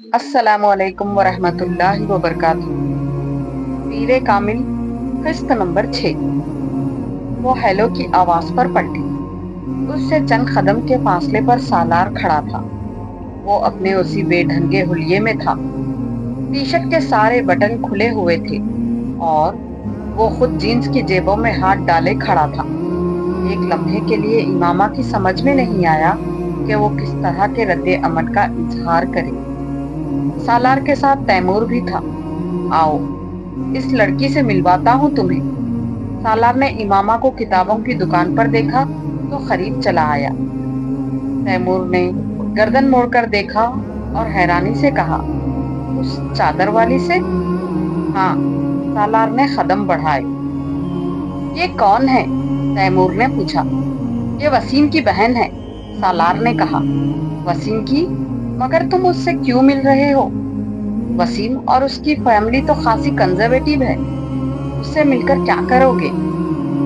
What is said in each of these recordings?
अस्सलाम वालेकुम वरहमतुल्लाहि वबरकातुहू। पीरे कामिल किस्त नंबर 6। वो हेलो की आवाज पर पलटी। उससे चंद कदम के फासले पर सालार खड़ा था। वो अपने उसी बेढंगे हुलिये में था। टी शर्ट के सारे बटन खुले हुए थे और वो खुद जीन्स की जेबों में हाथ डाले खड़ा था। एक लम्हे के लिए इमामा की समझ में नहीं आया कि वो किस तरह के रद्दे अमल का इजहार करे। सालार के साथ तैमूर भी था। आओ, इस लड़की से मिलवाता हूँ तुम्हें। सालार ने इमामा को किताबों की दुकान पर देखा तो खरीद चला आया। तैमूर ने गर्दन मोड़कर देखा और हैरानी से कहा, उस चादर वाली से? हाँ, सालार ने कदम बढ़ाए। ये कौन है? तैमूर ने पूछा। ये वसीम की बहन है, सालार ने कहा। वसीम की? मगर तुम उससे क्यों मिल रहे हो? वसीम और उसकी फैमिली तो खासी कंजर्वेटिव है, उससे मिलकर क्या करोगे?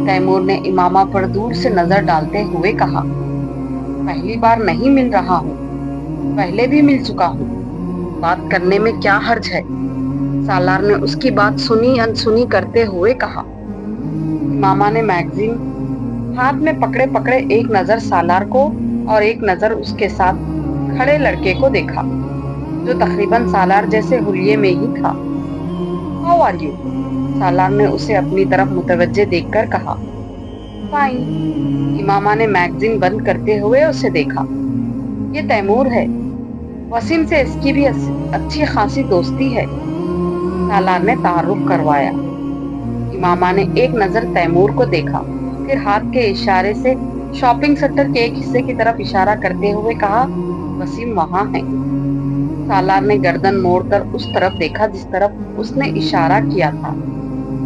तैमूर ने इमामा पर दूर से नजर डालते हुए कहा, पहली बार नहीं मिल रहा हूँ, पहले भी मिल चुका हूँ, बात करने में क्या हर्ज है? सालार ने उसकी बात सुनी अनसुनी करते हुए कहा। इमामा ने मैगजीन हाथ में पकड़े पकड़े एक नजर सालार को और एक नजर उसके साथ खड़े लड़के को देखा, जो तकरीबन सालार जैसे हुलिये में ही था। How are you? सालार ने उसे अपनी तरफ मुतवज्जे देखकर कहा। फाइन। इमामा ने मैगजीन बंद करते हुए उसे देखा। ये तैमूर है, वसीम से इसकी भी अच्छी खासी दोस्ती है, सालार ने तारुफ करवाया। इमामा ने एक नजर तैमूर को देखा, फिर हाथ के इशारे से शॉपिंग सेंटर के एक हिस्से की तरफ इशारा करते हुए कहा, वसीम वहां है। सालार ने गर्दन मोड़कर उस तरफ देखा जिस तरफ उसने इशारा किया था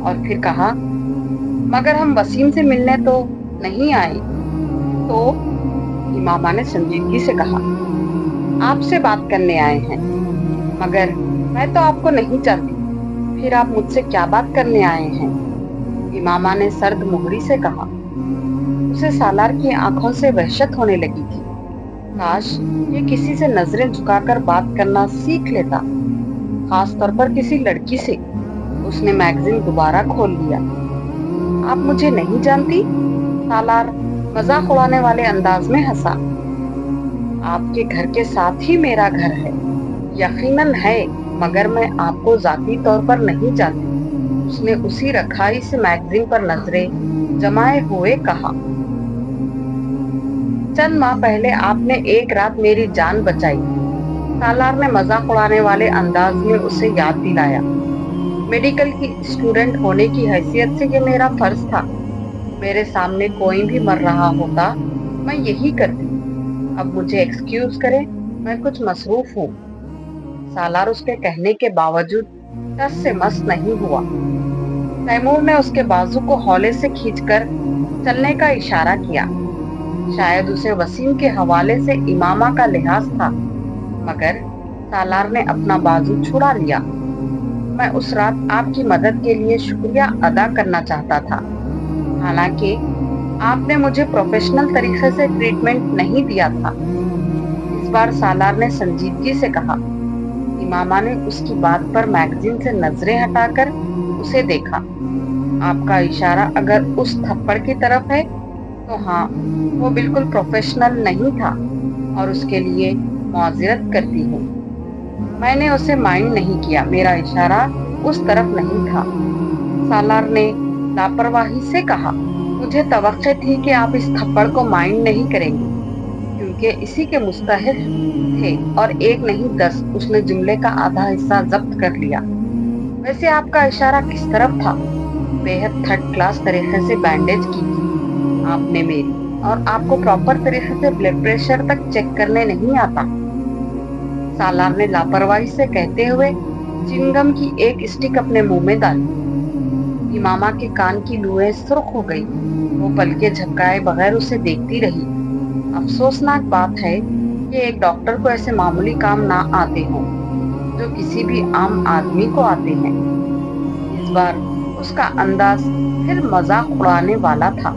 और फिर कहा, मगर हम वसीम से मिलने तो नहीं आए। तो? इमामा ने संजीदगी से कहा, आपसे बात करने आए हैं। मगर मैं तो आपको नहीं चाहती, फिर आप मुझसे क्या बात करने आए हैं? इमामा ने सर्द मुहरी से कहा। उसे सालार की आंखों से वहशत होने लगी थी। काश ये किसी से नजरें झुकाकर बात करना सीख लेता, खास तौर पर किसी लड़की से। उसने मैगजीन दोबारा खोल लिया। आप मुझे नहीं जानती? सालार मजाक उड़ाने वाले अंदाज में हंसा। आपके घर के साथ ही मेरा घर है। यकीनन है, मगर मैं आपको जाती तौर पर नहीं जानती। उसने उसी रखाई से मैगजीन पर नजरें जमाए हुए कहा। चंद माह पहले आपने एक रात मेरी जान बचाई, सालार ने मजाक उड़ाने वाले अंदाज में उसे याद दिलाया। मेडिकल की स्टूडेंट होने की हैसियत से ये मेरा फर्ज था। मेरे सामने कोई भी मर रहा होता, मैं यही करती। अब मुझे एक्सक्यूज करें, मैं कुछ मसरूफ हूँ। सालार उसके कहने के बावजूद टस से मस नहीं हुआ। तैमूर ने उसके बाजू को हौले से खींचकर चलने का इशारा किया। शायद उसे वसीम के हवाले से इमामा का लिहाज था, मगर सालार ने अपना बाजू छुड़ा लिया। मैं उस रात आपकी मदद के लिए शुक्रिया अदा करना चाहता था। हालांकि आपने मुझे प्रोफेशनल तरीके से ट्रीटमेंट नहीं दिया था। इस बार सालार ने संजीदगी से कहा। इमामा ने उसकी बात पर मैगजीन से नजरें हटाकर उसे देखा। आपका इशारा अगर उस थप्पड़ की तरफ है तो हाँ, वो बिल्कुल प्रोफेशनल नहीं था और उसके लिए मौजरत करती हूँ। मैंने उसे माइंड नहीं किया, मेरा इशारा उस तरफ नहीं था। सालार ने लापरवाही से कहा। मुझे तवक्को थी कि आप इस थप्पड़ को माइंड नहीं करेंगे, क्योंकि इसी के मुस्तहिक थे। और एक नहीं 10, उसने जुमले का आधा हिस्सा जब्त कर लिया। वैसे आपका इशारा किस तरफ था? बेहद थर्ड क्लास तरीके से बैंडेज की थी आपने मेरी, और आपको प्रॉपर तरीके से ब्लड प्रेशर तक चेक करने नहीं आता, सालार ने लापरवाही से कहते हुए चिंगम की एक स्टिक अपने मुंह में डाली। इमामा के कान की लुएं सुर्ख हो गई। वो पलके झपकाए बगैर उसे देखती रही। अफसोसनाक बात है कि एक डॉक्टर को ऐसे मामूली काम ना आते हों जो किसी भी आम आदमी को आते हैं। इस बार उसका अंदाज फिर मजाक उड़ाने वाला था।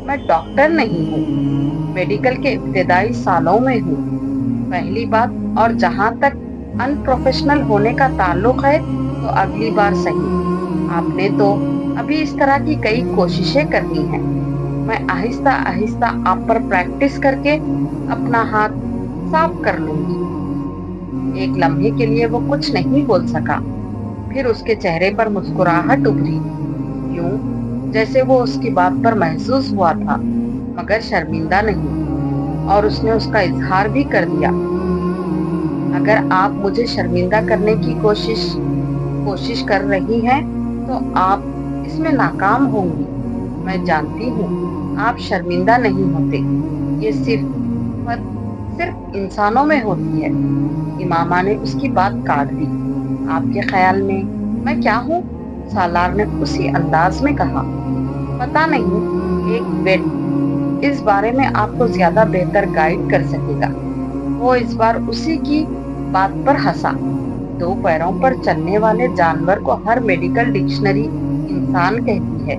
मैं डॉक्टर नहीं हूँ, मेडिकल के इब्तिदाई सालों में हूँ, पहली बात। और जहाँ तक अनप्रोफेशनल होने का ताल्लुक है तो अगली बार सही। आपने तो अभी इस तरह की कई कोशिशें करनी हैं। मैं आहिस्ता आहिस्ता आप पर प्रैक्टिस करके अपना हाथ साफ कर लूंगी। एक लम्हे के लिए वो कुछ नहीं बोल सका। फिर उसके चेहरे पर मुस्कुराहट उभरी, यूं जैसे वो उसकी बात पर महसूस हुआ था, मगर शर्मिंदा नहीं। और उसने उसका इजहार भी कर दिया। अगर आप मुझे शर्मिंदा करने की कोशिश कर रही हैं, तो आप इसमें नाकाम होंगी। मैं जानती हूँ आप शर्मिंदा नहीं होते। ये सिर्फ इंसानों में होती है। इमामा ने उसकी बात काट दी। आपके ख्याल में मैं क्या हूँ? सालार ने उसी अंदाज में कहा। पता नहीं, एक वेट इस बारे में आपको ज्यादा बेहतर गाइड कर सकेगा। वो इस बार उसी की बात पर हंसा। दो पैरों पर चलने वाले जानवर को हर मेडिकल डिक्शनरी इंसान कहती है,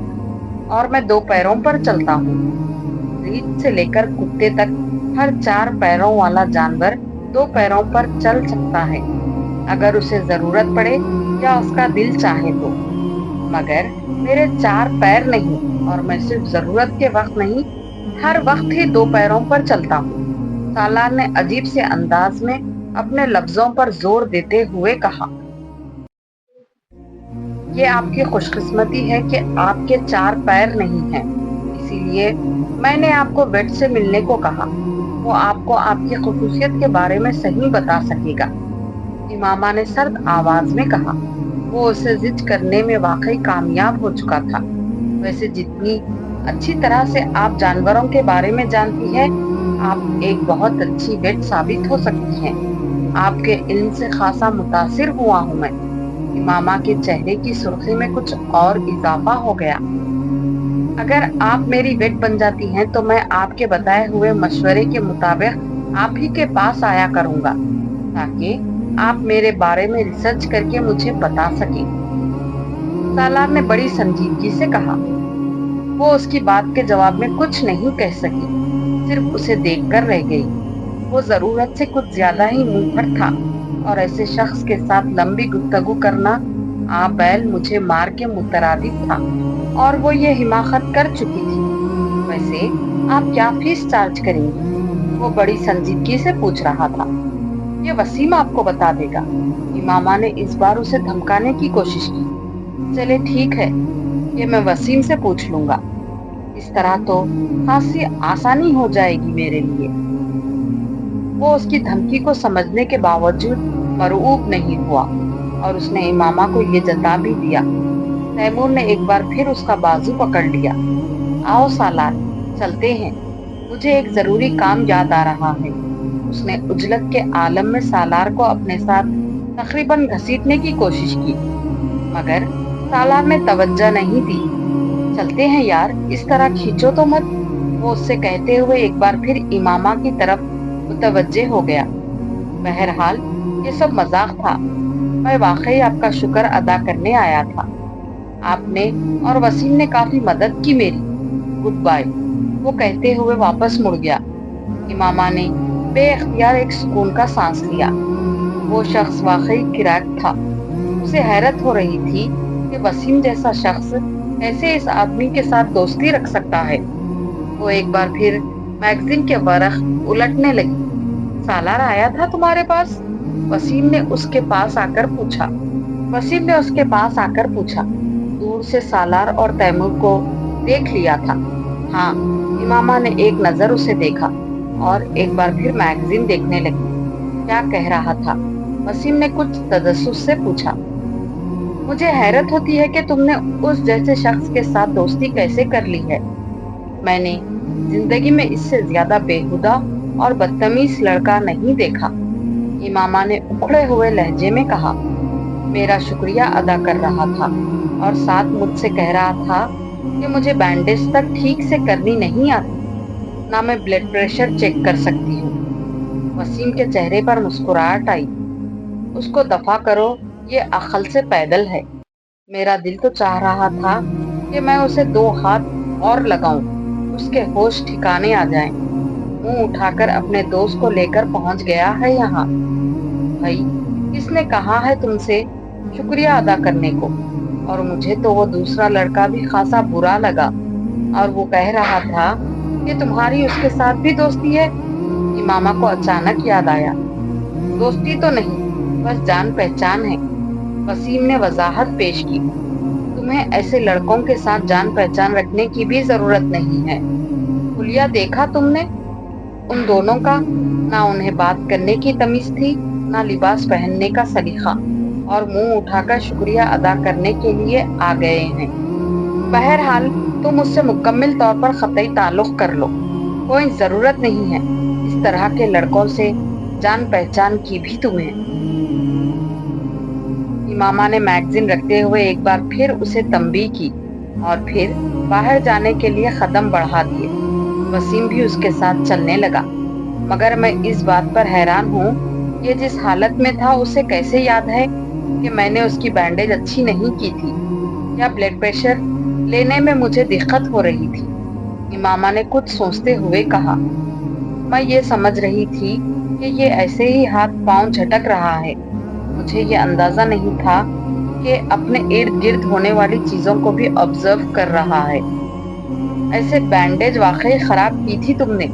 और मैं दो पैरों पर चलता हूँ। रीछ से लेकर कुत्ते तक हर चार पैरों वाला जानवर दो पैरों पर चल सकता है, अगर उसे जरूरत पड़े या उसका दिल चाहे तो। मगर मेरे चार पैर नहीं, और मैं सिर्फ जरूरत के वक्त नहीं, हर वक्त ही दो पैरों पर चलता हूँ। सालार ने अजीब से अंदाज में अपने लफ्जों पर जोर देते हुए कहा। ये आपकी खुशकिस्मती है कि आपके चार पैर नहीं हैं, इसीलिए मैंने आपको वेट से मिलने को कहा। वो आपको आपकी खुसूसियत के बारे में सही बता सकेगा। इमामा ने सर्द आवाज में कहा। वो उसे जिद करने में वाकई कामयाब हो चुका था। वैसे जितनी अच्छी तरह से आप जानवरों के बारे में जानती है, आप एक बहुत अच्छी वेट साबित हो सकती हैं। आपके इल्म से खासा मुतासिर हुआ हूँ मैं। इमामा के चेहरे की सुर्खी में कुछ और इजाफा हो गया। अगर आप मेरी वेट बन जाती हैं, तो मैं आपके बताए हुए मशवरे के मुताबिक आप ही के पास आया करूंगा, ताकि आप मेरे बारे में रिसर्च करके मुझे बता सकें। सालार ने बड़ी संजीदगी से कहा। वो उसकी बात के जवाब में कुछ नहीं कह सकी, सिर्फ उसे देखकर रह गई। वो जरूरत से कुछ ज्यादा ही मुंह पर था, और ऐसे शख्स के साथ लंबी गुफ्तगू करना आ बैल मुझे मार के मुतरादिफ था, और वो ये हिमाकत कर चुकी थी। वैसे आप क्या फीस चार्ज करेंगी? वो बड़ी संजीदगी से पूछ रहा था। ये वसीम आपको बता देगा। इमामा ने इस बार उसे धमकाने की कोशिश की। चले ठीक है, ये मैं वसीम से पूछ लूंगा। इस तरह तो खासी आसानी हो जाएगी मेरे लिए। वो उसकी धमकी को समझने के बावजूद मरऊब नहीं हुआ, और उसने इमामा को ये जता भी दिया। तैमूर ने एक बार फिर उसका बाजू पकड़ लिया। आओ सालार, चलते हैं। मुझे एक जरूरी काम याद आ रहा है। उसने उजलत के आलम में सालार को अपने साथ तकरीबन घसीटने की कोशिश की, मगर सालार ने तवज्जो नहीं दी। चलते हैं यार, इस तरह खींचो तो मत। वो उससे कहते हुए एक बार फिर इमामा की तरफ मुतवज्जे हो गया। बहरहाल ये सब मजाक था। मैं वाकई आपका शुक्र अदा करने आया था। आपने और वसीम ने काफी मदद की मेरी। गुड बाय, वो कहते हुए वापस मुड़ गया। इमामा ने बेइख्तियार एक सुकून का सांस लिया। वो शख्स वाकई किराक था। उसे हैरत हो रही थी कि वसीम जैसा शख्स कैसे इस आदमी के साथ दोस्ती रख सकता है। वो एक बार फिर मैगजीन के वरख उलटने लगी। सालार आया था तुम्हारे पास? वसीम ने उसके पास आकर पूछा। दूर से सालार और तैमूर को देख लिया था। हाँ, इमामा ने एक नजर उसे देखा और एक बार फिर मैगजीन देखने लगी। क्या कह रहा था? वसीम ने कुछ तजस्सुस से पूछा। मुझे हैरत होती है कि तुमने उस जैसे शख्स के साथ दोस्ती कैसे कर ली है। मैंने जिंदगी में इससे ज्यादा बेहुदा और बदतमीज लड़का नहीं देखा। इमामा ने उखड़े हुए लहजे में कहा। मेरा शुक्रिया अदा कर रहा था, और साथ मुझसे कह रहा था कि मुझे बैंडेज तक ठीक से करनी नहीं आती, ना मैं ब्लड प्रेशर चेक कर सकती हूँ। वसीम के चेहरे पर मुस्कुराहट आई। उसको दफा करो, ये अक्ल से पैदल है। मेरा दिल तो चाह रहा था कि मैं उसे दो हाथ और लगाऊं, उसके होश ठिकाने आ जाएं। मुंह उठाकर अपने दोस्त को लेकर पहुंच गया है यहाँ। भाई, کس نے کہا ہے تم سے شکریہ ادا کرنے کو؟ اور مجھے تو وہ دوسرا لڑکا بھی خاصا برا لگا، اور وہ کہہ رہا تھا کہ تمہاری اس کے ساتھ بھی دوستی ہے۔ امامہ کو اچانک یاد آیا، دوستی تو نہیں، بس جان پہچان ہے۔ وسیم نے وضاحت پیش کی، تمہیں ایسے لڑکوں کے ساتھ جان پہچان رکھنے کی بھی ضرورت نہیں ہے۔ حلیہ دیکھا تم نے ان دونوں کا؟ نہ انہیں بات کرنے کی تمیز تھی، نہ لباس پہننے کا سلیقہ، اور منہ اٹھا کر شکریہ ادا کرنے کے لیے آ گئے ہیں۔ بہرحال تم اس سے مکمل طور پر قطعی تعلق کر لو، کوئی ضرورت نہیں ہے اس طرح کے لڑکوں سے جان پہچان کی بھی تمہیں۔ امامہ نے میگزین رکھتے ہوئے ایک بار پھر اسے تنبیہ کی اور پھر باہر جانے کے لیے قدم بڑھا دیے۔ وسیم بھی اس کے ساتھ چلنے لگا، مگر میں اس بات پر حیران ہوں کہ جس حالت میں تھا اسے کیسے یاد ہے کہ میں نے اس کی بینڈیج اچھی نہیں کی تھی، یا بلڈ پریشر لینے میں مجھے دقت ہو رہی تھی۔ امامہ نے کچھ سوچتے ہوئے کہا، میں یہ سمجھ رہی تھی کہ یہ ایسے ہی ہاتھ پاؤں جھٹک رہا ہے، مجھے یہ اندازہ نہیں تھا کہ اپنے ارد گرد ہونے والی چیزوں کو بھی آبزرو کر رہا ہے۔ ایسے بینڈیج واقعی خراب کی تھی تم نے،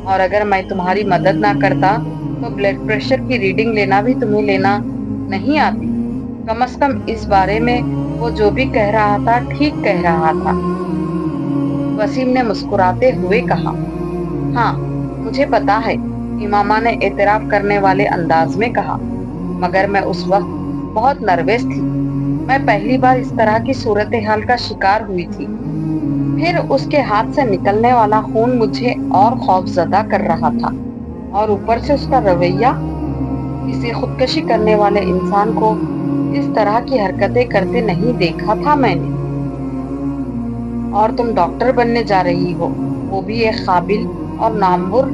اور اگر میں تمہاری مدد نہ کرتا تو بلڈ پریشر کی ریڈنگ لینا بھی تمہیں لینا نہیں آتی۔ کم از کم اس بارے میں وہ جو بھی کہہ رہا تھا ٹھیک کہہ رہا تھا۔ وسیم نے مسکراتے ہوئے کہا، ہاں مجھے پتا ہے، امامہ نے اعتراف کرنے والے انداز میں کہا، مگر میں اس وقت بہت نروس تھی۔ میں پہلی بار اس طرح کی صورتحال کا شکار ہوئی تھی۔ پھر اس کے ہاتھ سے نکلنے والا خون مجھے اور خوف زدہ کر رہا تھا، اور اوپر سے اس کا رویہ، کسی خودکشی کرنے والے انسان کو اس طرح کی حرکتیں کرتے نہیں دیکھا تھا میں نے۔ اور تم ڈاکٹر بننے جا رہی ہو، وہ بھی ایک قابل اور نامور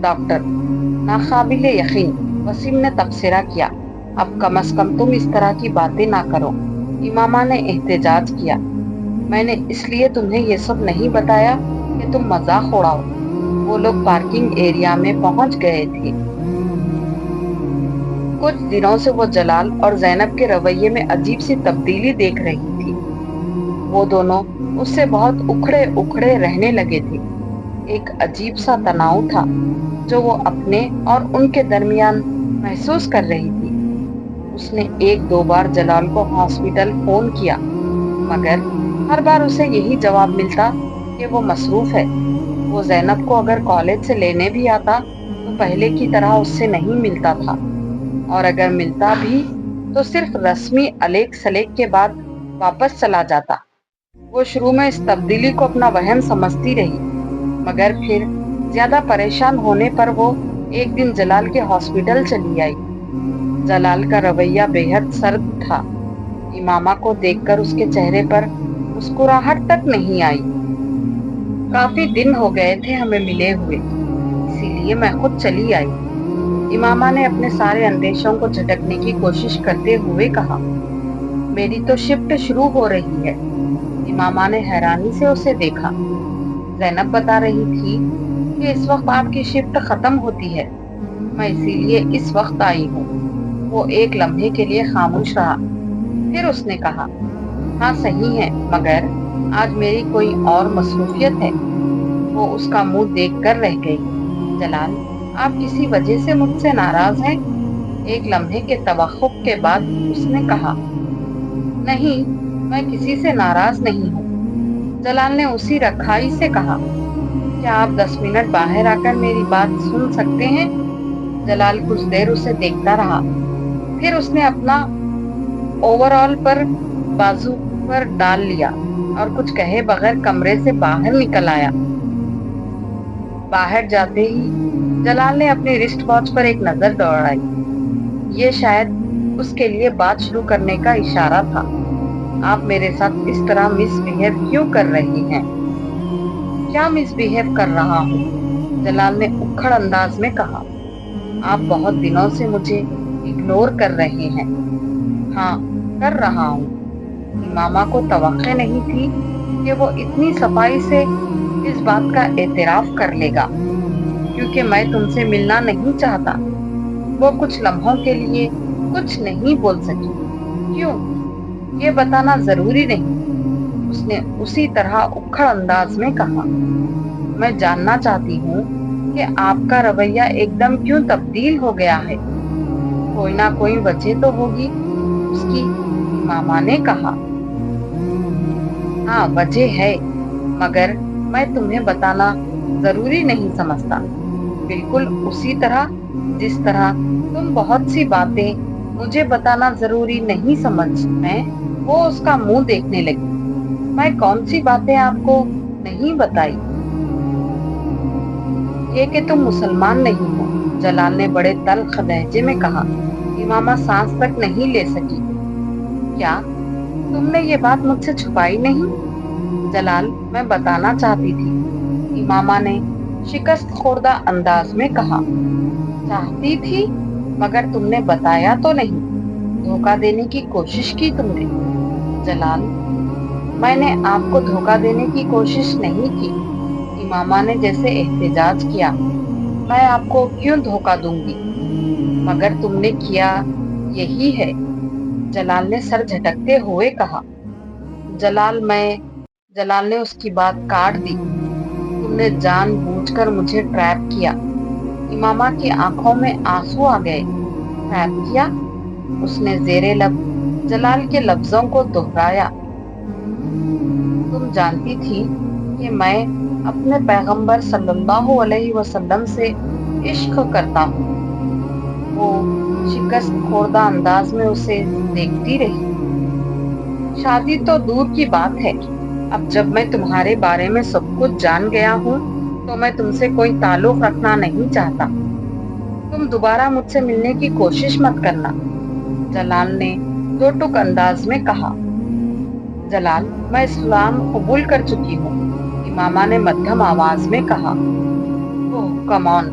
ڈاکٹر۔ ناقابل یقین، وسیم نے تبصرہ کیا۔ اب کم از کم تم اس طرح کی باتیں نہ کرو، امامہ نے احتجاج کیا۔ میں نے اس لیے تمہیں یہ سب نہیں بتایا کہ تم مذاق اڑاؤ۔ وہ لوگ پارکنگ ایریا میں پہنچ گئے تھے۔ کچھ دنوں سے وہ جلال اور زینب کے رویے میں عجیب سی تبدیلی دیکھ رہی تھی۔ وہ دونوں اس سے بہت اکھڑے اکھڑے رہنے لگے تھے۔ ایک عجیب سا تناؤ تھا جو وہ اپنے اور ان کے درمیان محسوس کر رہی تھی۔ اس نے ایک دو بار جلال کو ہاسپٹل فون کیا، مگر ہر بار اسے یہی جواب ملتا کہ وہ مصروف ہے۔ وہ زینب کو اگر کالج سے لینے بھی آتا تو پہلے کی طرح اس سے نہیں ملتا تھا، اور اگر ملتا بھی تو صرف رسمی الیک سلیک کے بعد واپس چلا جاتا۔ وہ شروع میں اس تبدیلی کو اپنا وہم سمجھتی رہی، مگر پھر زیادہ پریشان ہونے پر وہ ایک دن جلال کے ہاسپٹل چلی آئی۔ جلال کا رویہ بے حد سرد تھا۔ امامہ کو دیکھ کر اس کے چہرے پر مسکراہٹ تک نہیں آئی۔ کافی دن ہو گئے تھے ہمیں ملے ہوئے، اسی لیے میں خود چلی آئی، امامہ نے اپنے سارے اندیشوں کو جھٹکنے کی کوشش کرتے ہوئے کہا۔ میری تو شفٹ شروع ہو رہی ہے۔ امامہ نے حیرانی سے اسے دیکھا۔ زینب بتا رہی تھی کہ اس وقت آپ کی شفٹ ختم ہوتی ہے، میں اسی لیے اس وقت آئی ہوں۔ وہ ایک لمحے کے لیے خاموش رہا، پھر اس نے کہا، ہاں صحیح ہے، مگر آج میری کوئی اور مصروفیت ہے۔ وہ اس کا منہ دیکھ کر رہ گئی۔ جلال، آپ کسی وجہ سے مجھ سے ناراض ہیں؟ ایک لمحے کے توقف کے بعد اس نے کہا، نہیں، میں کسی سے ناراض نہیں ہوں۔ جلال نے اسی رکھائی سے کہا، کیا آپ 10 منٹ باہر آ کر میری بات سن سکتے ہیں؟ جلال کچھ دیر اسے دیکھتا رہا، پھر اس نے اپنا اوور آل پر بازو پر ڈال لیا اور کچھ کہے بغیر کمرے سے باہر نکل آیا۔ باہر جاتے ہی جلال نے اپنی رسٹ واچ پر ایک نظر دوڑائی۔ یہ شاید اس کے لیے بات شروع کرنے کا اشارہ تھا۔ آپ میرے ساتھ اس طرح مس بہیو کیوں کر رہی ہیں؟ کیا مس بہیو کر رہا ہوں؟ جلال نے اکھڑ انداز میں کہا، آپ بہت دنوں سے مجھے اگنور کر رہے ہیں۔ ہاں، کر رہا ہوں۔ امامہ کو توقع نہیں تھی کہ وہ اتنی صفائی سے اس بات کا اعتراف کر لے گا، کیونکہ میں تم سے ملنا نہیں چاہتا۔ وہ کچھ لمحوں کے لیے कुछ नहीं बोल सकी। क्यों, ये बताना जरूरी नहीं, उसने उसी तरह उखड़ अंदाज में कहा। मैं जानना चाहती हूँ कि आपका रवैया एकदम क्यों तब्दील हो गया है। कोई ना कोई वजह तो होगी, उसकी मामा ने कहा। हाँ, वजह है, मगर मैं तुम्हें बताना जरूरी नहीं समझता। बिल्कुल उसी तरह जिस तरह तुम बहुत सी बातें मुझे बताना जरूरी नहीं समझ। मैं वो उसका मुंह देखने लगी। मैं कौन सी बातें आपको नहीं बताई? ये कि तुम मुसलमान नहीं हो, जलाल ने बड़े तल्ख लहजे में कहा। इमामा सांस तक नहीं ले सकी। क्या तुमने ये बात मुझसे छुपाई नहीं? जलाल, मैं बताना चाहती थी, इमामा ने शिकस्त खोर्दा अंदाज में कहा। चाहती थी, मगर तुमने बताया तो नहीं। धोखा देने की कोशिश की तुमने। जलाल, मैंने आपको धोखा देने की कोशिश नहीं की। इमामा ने जैसे एहतजाज किया। मैं आपको क्यों धोखा दूंगी? मगर तुमने किया यही है, जलाल ने सर झटकते हुए कहा। जलाल मैं जलाल ने उसकी बात काट दी। तुमने जानबूझकर मुझे ट्रैप किया। इमामा की आंखों में आंसू आ गए। ट्रैप किया? उसने जेरे लब जलाल के लफ्जों को दोहराया। तुम जानती थी कि मैं अपने पैगंबर सल्लल्लाहु अलैहि वसल्लम से इश्क करता हूँ। वो शिकस्त खोर्दा अंदाज में उसे देखती रही। शादी तो दूर की बात है, अब जब मैं तुम्हारे बारे में सब कुछ जान गया हूँ तो मैं तुमसे कोई ताल्लुक रखना नहीं चाहता। तुम दोबारा मुझसे मिलने की कोशिश मत करना, जलाल ने दो टुक अंदाज में कहा। जलाल, मैं इस्लाम कबूल कर चुकी हूँ, इमामा ने मध्यम आवाज में कहा। ओह कम ऑन,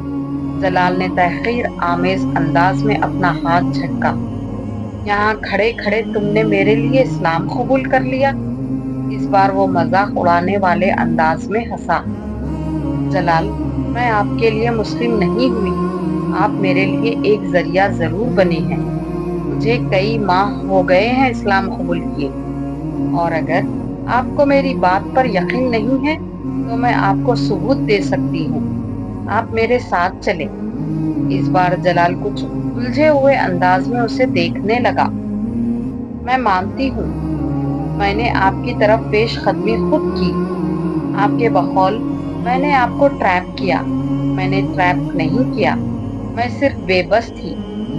जलाल ने तहकीर आमेज अंदाज में अपना हाथ झटका। यहाँ खड़े खड़े तुमने मेरे लिए इस्लाम कबूल कर लिया? इस बार वो मजाक उड़ाने वाले अंदाज में हंसा। जलाल, मैं आपके लिए मुस्लिम नहीं हुई, आप मेरे लिए एक जरिया जरूर बने हैं। मुझे कई माह हो गए हैं इस्लाम कबूल किए, और अगर आपको मेरी बात पर यकीन नहीं है तो मैं आपको सबूत दे सकती हूँ। आप मेरे साथ चले। इस बार जलाल कुछ उलझे हुए अंदाज में उसे देखने लगा। मैं मानती हूँ, मैंने आपकी तरफ पेश कदमी खुद की। आपके बकौल मैंने आपको ट्रैप किया। मैंने ट्रैप नहीं किया, मैं सिर्फ बेबस थी।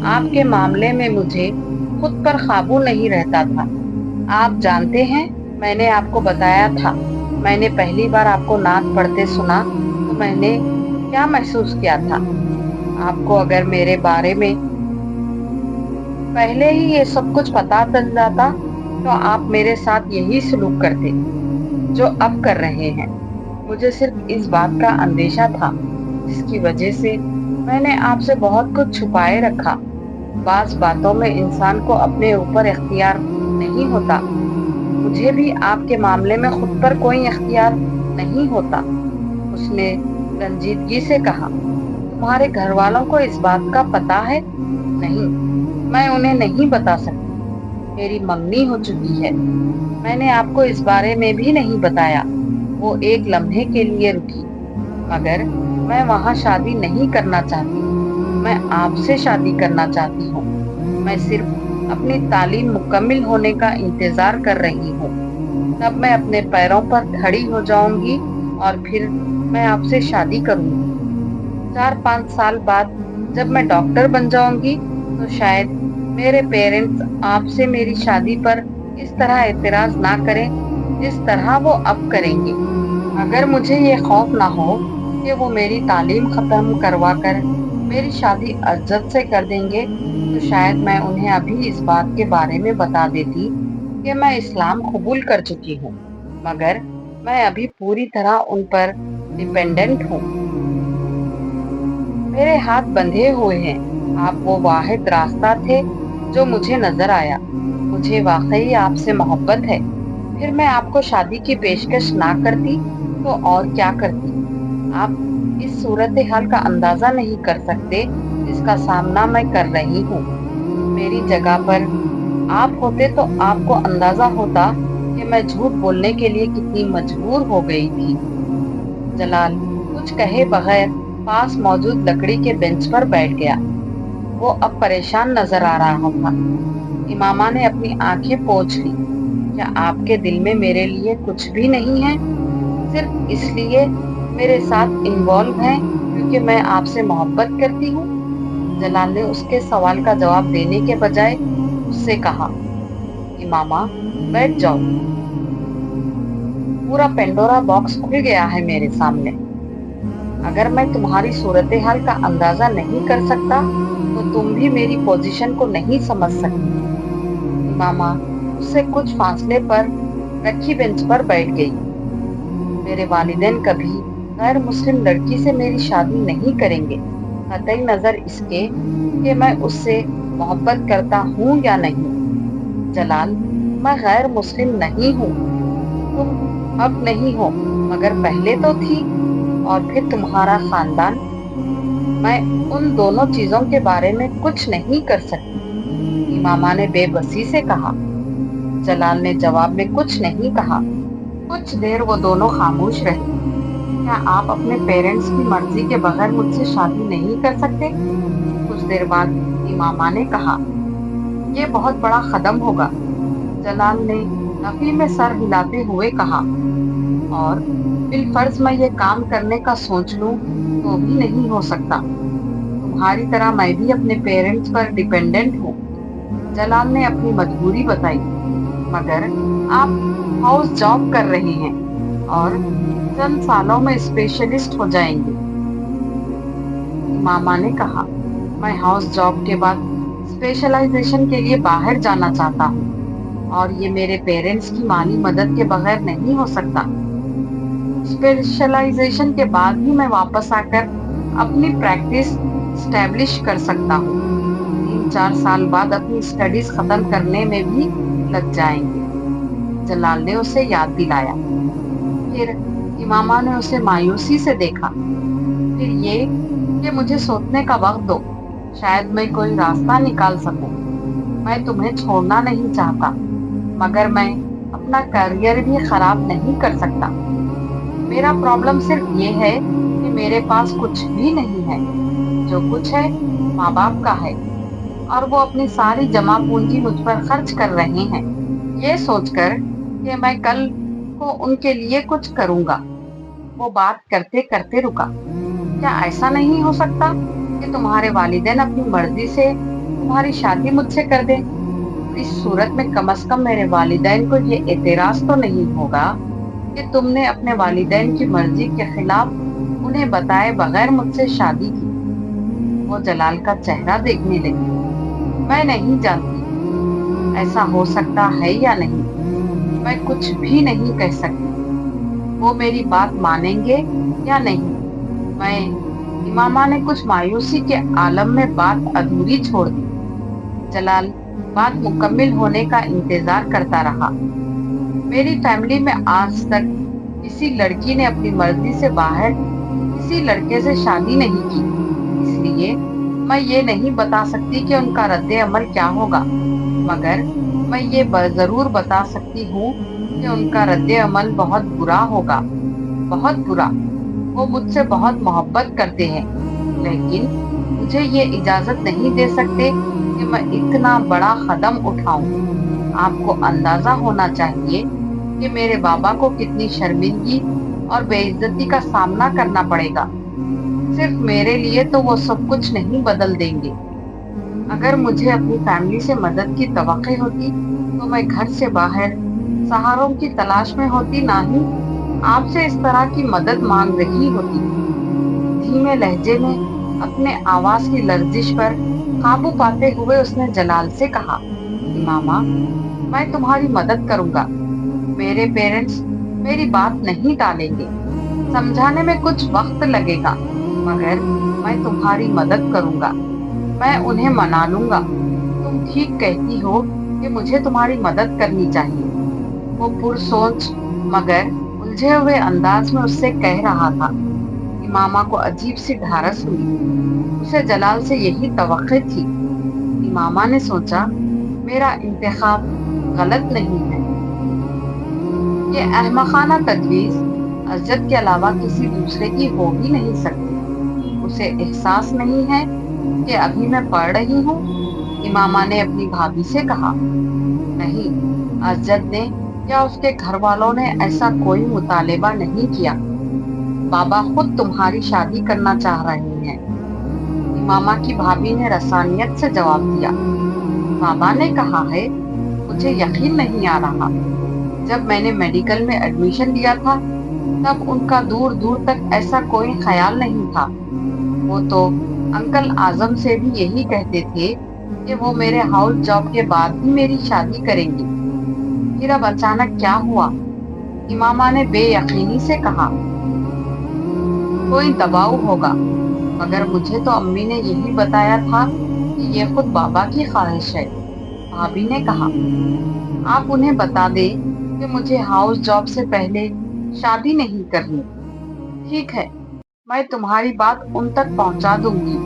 आपके मामले में मुझे खुद पर काबू नहीं रहता था। आप जानते हैं, मैंने आपको बताया था, मैंने पहली बार आपको नात पढ़ते सुना तो मैंने क्या महसूस किया था। आपको अगर मेरे बारे में पहले ही ये सब कुछ पता चल जाता तो आप मेरे साथ यही सलूक करते जो अब कर रहे हैं। मुझे सिर्फ इस बात का अंदेशा था, जिसकी वजह से मैंने आपसे बहुत कुछ छुपाए रखा। बाज बातों में इंसान को अपने ऊपर इख्तियार नहीं होता। मुझे भी आपके मामले में खुद पर कोई इख्तियार नहीं होता, उसने रंजीदगी से कहा। तुम्हारे घर वालों को इस बात का पता है? नहीं, मैं उन्हें नहीं बता सकती। मेरी मंगनी हो चुकी है। मैंने आपको इस बारे में भी नहीं बताया। वो एक लम्हे के लिए रुकी। मगर मैं वहां शादी नहीं करना चाहती, मैं आपसे शादी करना चाहती हूँ। मैं सिर्फ अपनी तालीम मुकम्मिल होने का इंतजार कर रही हूँ। तब मैं अपने पैरों पर खड़ी हो जाऊंगी और फिर मैं आपसे शादी करूंगी। 4-5 साल बाद जब मैं डॉक्टर बन जाऊंगी तो शायद मेरे पेरेंट्स आपसे मेरी शादी पर इस तरह एतराज ना करें जिस तरह वो अब करेंगे। अगर मुझे ये खौफ ना हो कि वो मेरी तालीम खत्म करवा कर मेरी शादी अज्जत से कर देंगे तो शायद मैं उन्हें अभी इस बात के बारे में बता देती कि मैं इस्लाम कबूल कर चुकी हूँ, मगर मैं अभी पूरी तरह उन पर डिपेंडेंट हूँ। मेरे हाथ बंधे हुए हैं। आप वो वाहिद रास्ता थे जो मुझे नजर आया। मुझे वाकई आपसे मोहब्बत है। फिर मैं आपको शादी की पेशकश ना करती तो और क्या करती। आप इस सूरत हाल का अंदाजा नहीं कर सकते जिसका सामना मैं कर रही हूँ। मेरी जगह पर आप होते तो आपको अंदाजा होता कि मैं झूठ बोलने के लिए कितनी मजबूर हो गई थी। जलाल कुछ कहे बगैर पास मौजूद लकड़ी के बेंच पर बैठ गया। वो अब परेशान नजर आ रहा था। इमामा ने अपनी आंखें पोंछ ली। क्या आपके दिल में मेरे लिए कुछ भी नहीं है? सिर्फ इसलिए मेरे साथ इन्वॉल्व हैं क्योंकि मैं आपसे मोहब्बत करती हूँ? जलाल ने उसके सवाल का जवाब देने के बजाय उससे कहा, इमामा बैठ जाओ। पूरा पेंडोरा बॉक्स खुल गया है मेरे सामने। अगर मैं तुम्हारी सूरत हाल का अंदाजा नहीं कर सकता तो तुम भी मेरी पोजीशन को नहीं समझ सकती। इमामा उससे कुछ फासले पर रखी बेंच पर बैठ गई। मेरे वालिदैन कभी गैर मुस्लिम लड़की से मेरी शादी नहीं करेंगे, कतई नजर इसके कि मैं उससे मोहब्बत करता हूँ या नहीं। जलाल, मैं गैर मुस्लिम नहीं हूँ। तुम अब नहीं हो, मगर पहले तो थी, और फिर तुम्हारा खानदान। मैं उन दोनों चीजों के बारे में कुछ नहीं कर सकती, इमामा ने बेबसी से कहा। जलाल ने जवाब में कुछ नहीं कहा। कुछ देर वो दोनों खामोश रहे। क्या आप अपने पेरेंट्स की मर्जी के बगैर मुझसे शादी नहीं कर सकते? कुछ देर बाद इमामा ने कहा, ये बहुत बड़ा कदम होगा। जलाल ने नफी में सर हिलाते हुए कहा, और बिलफर्ज मैं ये काम करने का सोच लूं तो भी नहीं हो सकता। तुम्हारी तरह मैं भी अपने पेरेंट्स पर डिपेंडेंट हूँ। जलाल ने अपनी मजबूरी बताई। मगर आप हाउस जॉब कर रहे हैं और चंद सालों में स्पेशलिस्ट हो जाएंगे, मामा ने कहा। मैं हाउस जॉब के बाद स्पेशलाइजेशन के लिए बाहर जाना चाहता हूँ, और ये मेरे पेरेंट्स की माली मदद के बगैर नहीं हो सकता। स्पेशलाइजेशन के बाद ही मैं वापस आकर अपनी प्रैक्टिस स्टैब्लिश कर सकता हूँ। 3-4 साल बाद अपनी स्टडीज खत्म करने में भी लग जाएंगे, जलाल ने उसे याद दिलाया। फिर इमामा ने उसे मायूसी से देखा। फिर ये कि मुझे सोचने का वक्त दो, शायद मैं कोई रास्ता निकाल सकूं। मैं तुम्हें छोड़ना नहीं चाहता, मगर मैं अपना करियर भी खराब नहीं कर सकता। मेरा प्रॉब्लम सिर्फ ये है कि मेरे पास कुछ भी नहीं है। जो कुछ है माँ बाप का है, और वो अपनी सारी जमा पूंजी मुझ पर खर्च कर रहे हैं, ये सोचकर कि मैं कल को उनके लिए कुछ करूंगा। वो बात करते करते रुका। क्या ऐसा नहीं हो सकता कि तुम्हारे वालिदैन अपनी मर्जी से तुम्हारी शादी मुझसे कर दें? इस सूरत में कम से कम मेरे वालिदैन को ये एतराज तो नहीं होगा कि तुमने अपने वालिदैन की मर्जी के खिलाफ उन्हें बताए बगैर मुझसे शादी की। वो जलाल का चेहरा देखने लगी। मैं नहीं जानती ऐसा हो सकता है या नहीं। मैं कुछ भी नहीं कह सकती। वो मेरी बात मानेंगे या नहीं। मैं इमामा ने कुछ मायूसी के आलम में बात अधूरी छोड़ दी। जलाल बात मुकम्मिल होने का इंतजार करता रहा। मेरी फैमिली में आज तक किसी लड़की ने अपनी मर्जी से बाहर किसी लड़के से शादी नहीं की, इसलिए मैं ये नहीं बता सकती कि उनका रद्दे अमल क्या होगा। मगर मैं ये जरूर बता सकती हूँ कि उनका रद्दे अमल बहुत बुरा होगा, बहुत बुरा। वो मुझसे बहुत मोहब्बत करते हैं, लेकिन मुझे ये इजाजत नहीं दे सकते कि मैं इतना बड़ा कदम उठाऊं। आपको अंदाजा होना चाहिए कि मेरे बाबा को कितनी शर्मिंदगी और बेइज्जती का सामना करना पड़ेगा। सिर्फ मेरे लिए तो वो सब कुछ नहीं बदल देंगे। अगर मुझे अपनी फैमिली से मदद की तवक्को होती तो मैं घर से बाहर सहारों की तलाश में होती, ना ही आपसे इस तरह की मदद मांग रही होती। धीमे लहजे में अपने आवाज की लर्जिश पर काबू पाते हुए उसने जलाल से कहा, इमामा मैं तुम्हारी मदद करूंगा। मेरे पेरेंट्स मेरी बात नहीं टालेंगे। समझाने में कुछ वक्त लगेगा, मगर मैं तुम्हारी मदद करूंगा। मैं उन्हें मना लूंगा। तुम ठीक कहती हो कि मुझे तुम्हारी मदद करनी चाहिए। वो पुरसोच मगर उलझे हुए अंदाज में उससे कह रहा था। इमामा को अजीब सी ढारस हुई। उसे जलाल से यही तवक्को थी। इमामा ने सोचा, मेरा इंतखाब गलत नहीं है। ये अहमकाना तजवीज अज़्ज़त के अलावा किसी दूसरे की हो ही नहीं सकती। उसे एहसास नहीं है कि अभी मैं पढ़ रही हूँ? इमामा ने अपनी भाभी से कहा। नहीं, अज़्ज़त ने या उसके घर वालों ने ऐसा कोई मुतालिबा नहीं किया। बाबा खुद तुम्हारी शादी करना चाह रहे हैं, इमामा की भाभी ने रसानियत से जवाब दिया। बाबा ने कहा है, मुझे यकीन नहीं आ रहा। जब मैंने मेडिकल में एडमिशन लिया था तब उनका दूर दूर तक ऐसा कोई ख्याल नहीं था। वो तो अंकल आजम से भी यही कहते थे कि वो मेरे हाउस जॉब के बाद ही मेरी शादी करेंगे। फिर अब अचानक क्या हुआ? इमामा ने बेयकीनी से कहा। कोई दबाव होगा, मगर मुझे तो अम्मी ने यही बताया था कि ये खुद बाबा की ख्वाहिश है, भाभी ने कहा। आप उन्हें बता दें कि मुझे हाउस जॉब से पहले शादी नहीं करनी। ठीक है, मैं तुम्हारी बात उन तक पहुंचा दूंगी,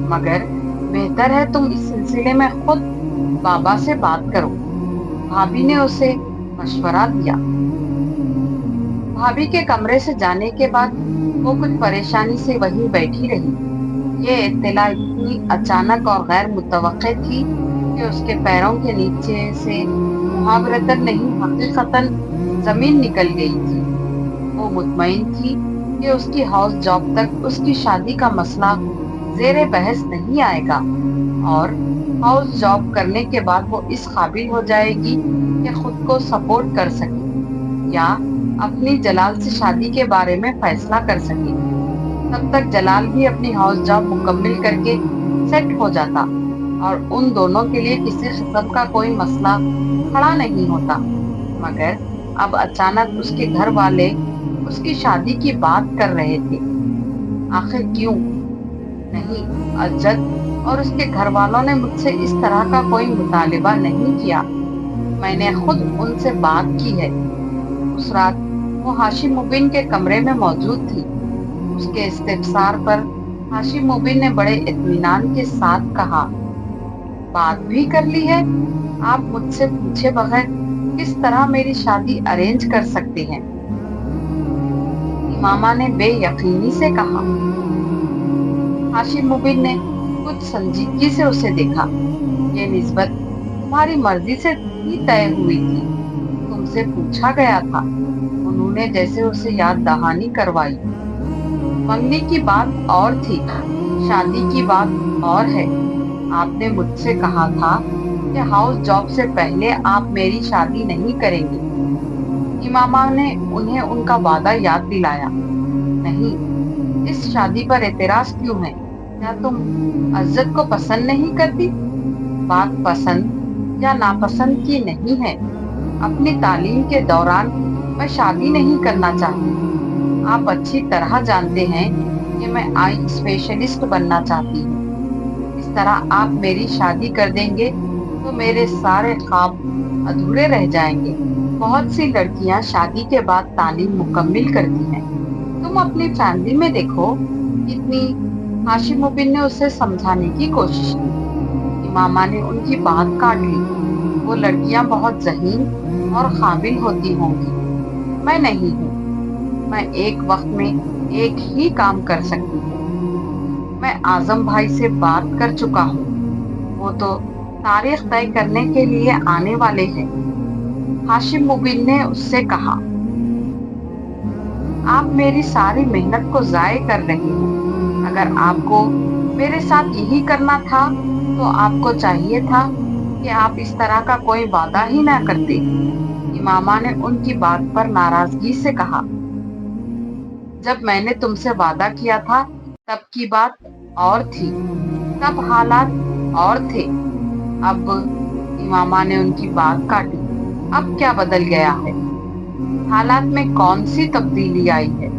मगर बेहतर है तुम इस सिलसिले में खुद बाबा से बात करो, भाभी ने उसे मशवरा दिया। भाभी के कमरे से जाने के बाद वो कुछ परेशानी से वहीं बैठी रही। ये इत्तला इतनी अचानक और गैर मुतवक्के थी कि उसके पैरों के नीचे से मुहावरतन नहीं हकीकतन जमीन निकल गई थी। वो मुतमईन थी कि उसकी हाउस जॉब तक उसकी शादी का मसला जेरे बहस नहीं आएगा और हाउस जॉब करने के बाद वो इस काबिल हो जाएगी कि खुद को सपोर्ट कर सके या अपनी जलाल से शादी के बारे में फैसला कर सके। तब तक जलाल भी अपनी हाउस जॉब मुकम्मल करके सेट हो जाता और उन दोनों के लिए किसी किस्म का कोई मसला खड़ा नहीं होता। मगर अब अचानक उसके घर वाले उसकी शादी की बात कर रहे थे। आखिर क्यों? नहीं, अज़्ज़त और उसके घर वालों ने मुझसे इस तरह का कोई मुतालिबा नहीं किया। मैंने खुद उनसे बात की है। उस रात वो हाशिम मुबीन के कमरे में मौजूद थी। उसके इस्तिफसार पर हाशिम मुबीन ने बड़े इत्मीनान के साथ कहा, बात भी कर ली है? आप मुझसे पूछे बगैर किस तरह मेरी शादी अरेंज कर सकते हैं? इमामा ने बेयकीनी से कहा। हाशिम मुबीन ने कुछ संजीदगी से उसे देखा। ये निस्बत तुम्हारी मर्जी से ही तय हुई थी, तुमसे पूछा गया था, उन्होंने जैसे उसे याद दहानी करवाई। मंगनी की बात और थी, शादी की बात और है। आपने मुझसे कहा था कि हाउस जॉब से पहले आप मेरी शादी नहीं करेंगे। इमामा ने उन्हें उनका वादा याद दिलाया। नहीं, इस शादी पर एतराज क्यों है? क्या तुम अज़्ज़त को पसंद नहीं करती? बात पसंद या नापसंद की नहीं है। अपनी तालीम के दौरान मैं शादी नहीं करना चाहती। आप अच्छी तरह जानते हैं कि मैं आई स्पेशलिस्ट बनना चाहती हूँ। इस तरह आप मेरी शादी कर देंगे तो मेरे सारे ख्वाब अधूरे रह जाएंगे। बहुत सी लड़कियां शादी के बाद तालीम मुकम्मिल करती हैं। तुम अपनी फैमिली में देखो कितनी। हाशिम मुबीन ने उसे समझाने की कोशिश की। इमामा ने उनकी बात काट ली। वो लड़कियां बहुत ज़हीन और काबिल होती होंगी, मैं नहीं हूँ। मैं एक वक्त में एक ही काम कर सकती हूँ। मैं आजम भाई से बात कर चुका हूँ, वो तो तारीख तय करने के लिए आने वाले हैं। हाशिम मुबीन ने उससे कहा, आप मेरी सारी मेहनत को जाये कर रही हो। अगर आपको मेरे साथ यही करना था तो आपको चाहिए था कि आप इस तरह का कोई वादा ही ना करते। इमामा ने उनकी बात पर नाराजगी से कहा, जब मैंने तुमसे वादा किया था तब की बात और थी, तब हालात और थे। अब इमामा ने उनकी बात काटी। अब क्या बदल गया है? हालात में कौन सी तब्दीली आई है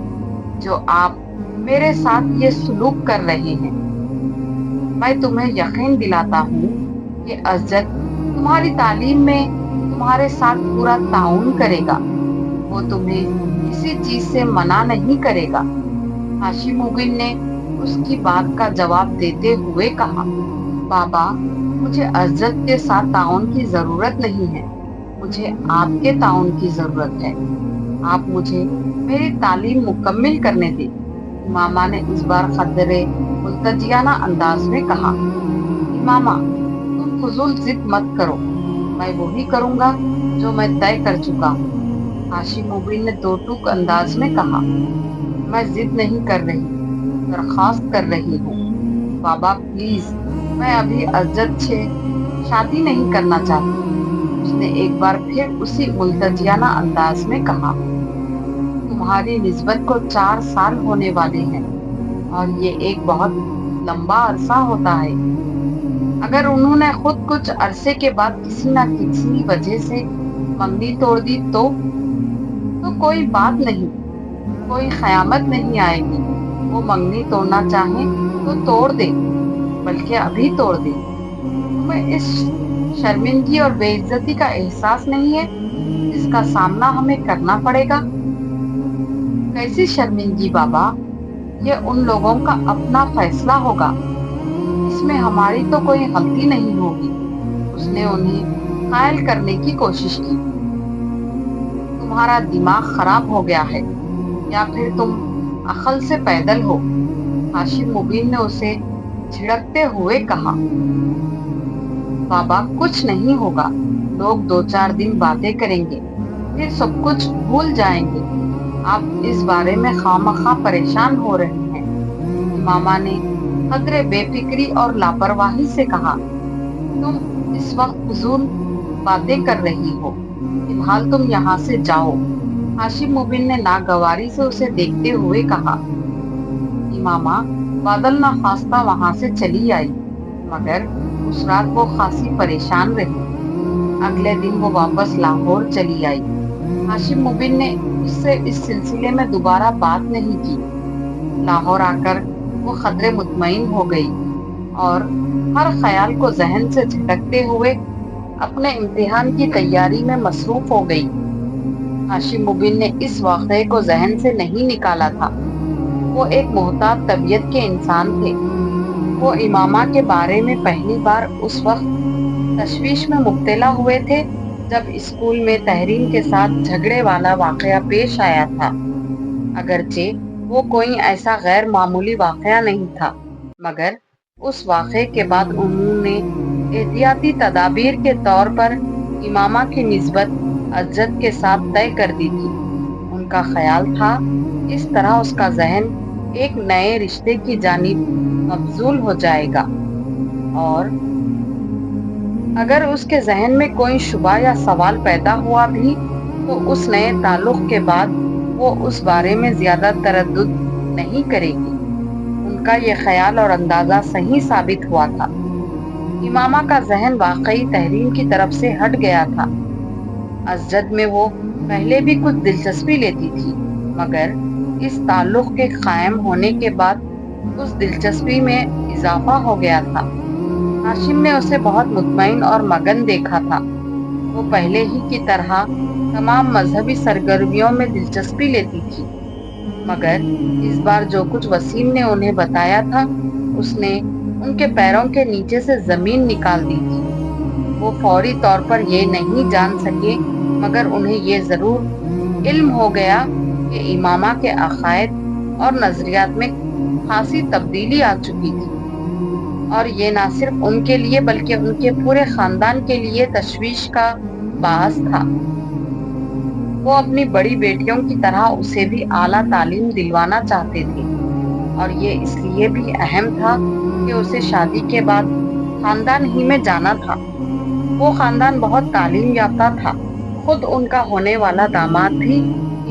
जो आप मेरे साथ ये सलूक कर रहे हैं? मैं तुम्हें यकीन दिलाता हूँ कि अज़्ज़त तुम्हारी तालीम में तुम्हारे साथ पूरा ताउन करेगा। वो तुम्हें किसी चीज से मना नहीं करेगा। हाशिम मुबीन ने उसकी बात का जवाब देते हुए कहा। बाबा, मुझे अज़्ज़त के साथ ताउन की ज़रूरत नहीं है, मुझे आपके ताउन की ज़रूरत है। आप मुझे मेरी तालीम मुकम्मिल करने दें। इमामा ने इस बार खदरे मुल्तजियाना अंदाज में कहा। इमामा, तुम फजूल जिद मत करो, मैं वही करूँगा जो मैं तय कर चुका हूँ। हाशिम मुबीन ने दो टूक अंदाज में कहा। मैं जिद नहीं कर रही, दरख्वास्त कर रही हूँ। बाबा प्लीज, मैं अभी अज़्ज़त से शादी नहीं करना चाहती। उसने एक बार फिर उसी मुल्तजियाना अंदाज में कहा। तुम्हारी निस्बत को 4 साल होने वाले हैं और ये एक बहुत लंबा अरसा होता है। अगर उन्होंने खुद कुछ अरसे के बाद किसी न किसी वजह से मंगनी तोड़ दी तो कोई बात नहीं, कोई क़यामत नहीं आएगी। वो मंगनी तोड़ना चाहे तो तोड़ दे, बल्कि अभी तोड़ दे। तुम्हें इस शर्मिंदगी और बेइज्जती का एहसास नहीं है जिसका सामना हमें करना पड़ेगा? कैसी शर्मिंदगी बाबा? ये उन लोगों का अपना फैसला होगा, इसमें हमारी तो कोई गलती नहीं होगी। उसने उन्हें कायल करने की कोशिश की। तुम्हारा दिमाग खराब हो गया है या फिर तुम अक्ल से पैदल हो? हाशिम मुबीन ने उसे झिड़कते हुए कहा। बाबा, कुछ नहीं होगा, लोग 2-4 दिन बातें करेंगे, फिर सब कुछ भूल जाएंगे। आप इस बारे में खामखा परेशान हो रहे हैं। इमामा ने कदरे बेफिक्री और लापरवाही से कहा। तुम इस वक्त फजूल बातें कर रही हो, फिलहाल तुम यहाँ से जाओ। हाशिम मुबीन ने नागवारी से उसे देखते हुए कहा। इमामा बादल ना खास्ता वहां से चली आई, मगर उस रात वो खासी परेशान रही। अगले दिन वो वापस लाहौर चली आई। हाशिम मुबीन ने उससे इस सिलसिले में दोबारा बात नहीं की। लाहौर आकर वो खदरे मुतमईन हो गई और हर ख्याल को जहन से झटकते हुए अपने इम्तिहान की तैयारी में मसरूफ हो गई। हाशिम मुबीन ने इस वाक़े को जहन से नहीं निकाला था। वो एक मोहतात तबीयत के इंसान थे। वो इमामा के बारे में पहली बार उस वक्त तशवीश में मुब्तला हुए थे जब स्कूल में तहरीन के साथ झगड़े वाला वाक़या पेश आया था। अगरचे वो कोई ऐसा गैर मामूली वाक़या नहीं था, मगर उस वाक़े के बाद उन्होंने एहतियाती तदाबीर के तौर पर इमामा की निस्बत अज़्ज़त के साथ तय कर दी थी। उनका ख्याल था इस तरह उसका जहन एक नए रिश्ते की जानिब मबजूल हो जाएगा और अगर उसके जहन में कोई शुबा या सवाल पैदा हुआ भी तो उस नए ताल्लुक़ के बाद वो उस बारे में ज़्यादा तरद्दुद नहीं करेगी। उनका ये ख्याल और अंदाज़ा सही साबित हुआ था। इमामा का जहन वाकई तहरीन की तरफ से हट गया था। अज़्ज़त में वो पहले भी कुछ दिलचस्पी लेती थी, मगर इस ताल्लुक़ के कायम होने के बाद उस दिलचस्पी में इजाफा हो गया था। हाशिम ने उसे बहुत मुतमईन और मगन देखा था। वो पहले ही की तरह तमाम मजहबी सरगर्मियों में दिलचस्पी लेती थी, मगर इस बार जो कुछ वसीम ने उन्हें बताया था उसने उनके पैरों के नीचे से ज़मीन निकाल दी थी। वो फौरी तौर पर ये नहीं जान सके, मगर उन्हें ये ज़रूर इल्म हो गया कि इमामा के अक़ायद और नज़रियात में खासी तब्दीली आ चुकी थी और ये ना सिर्फ उनके लिए बल्कि उनके पूरे ख़ानदान के लिए तशवीश का बाअस था। वो अपनी बड़ी बेटियों की तरह उसे भी आला तालीम दिलवाना चाहते थे और ये इसलिए भी अहम था कि उसे शादी के बाद ख़ानदान ही में जाना था। वो ख़ानदान बहुत तालीम याफ्ता था। खुद उनका होने वाला दामाद भी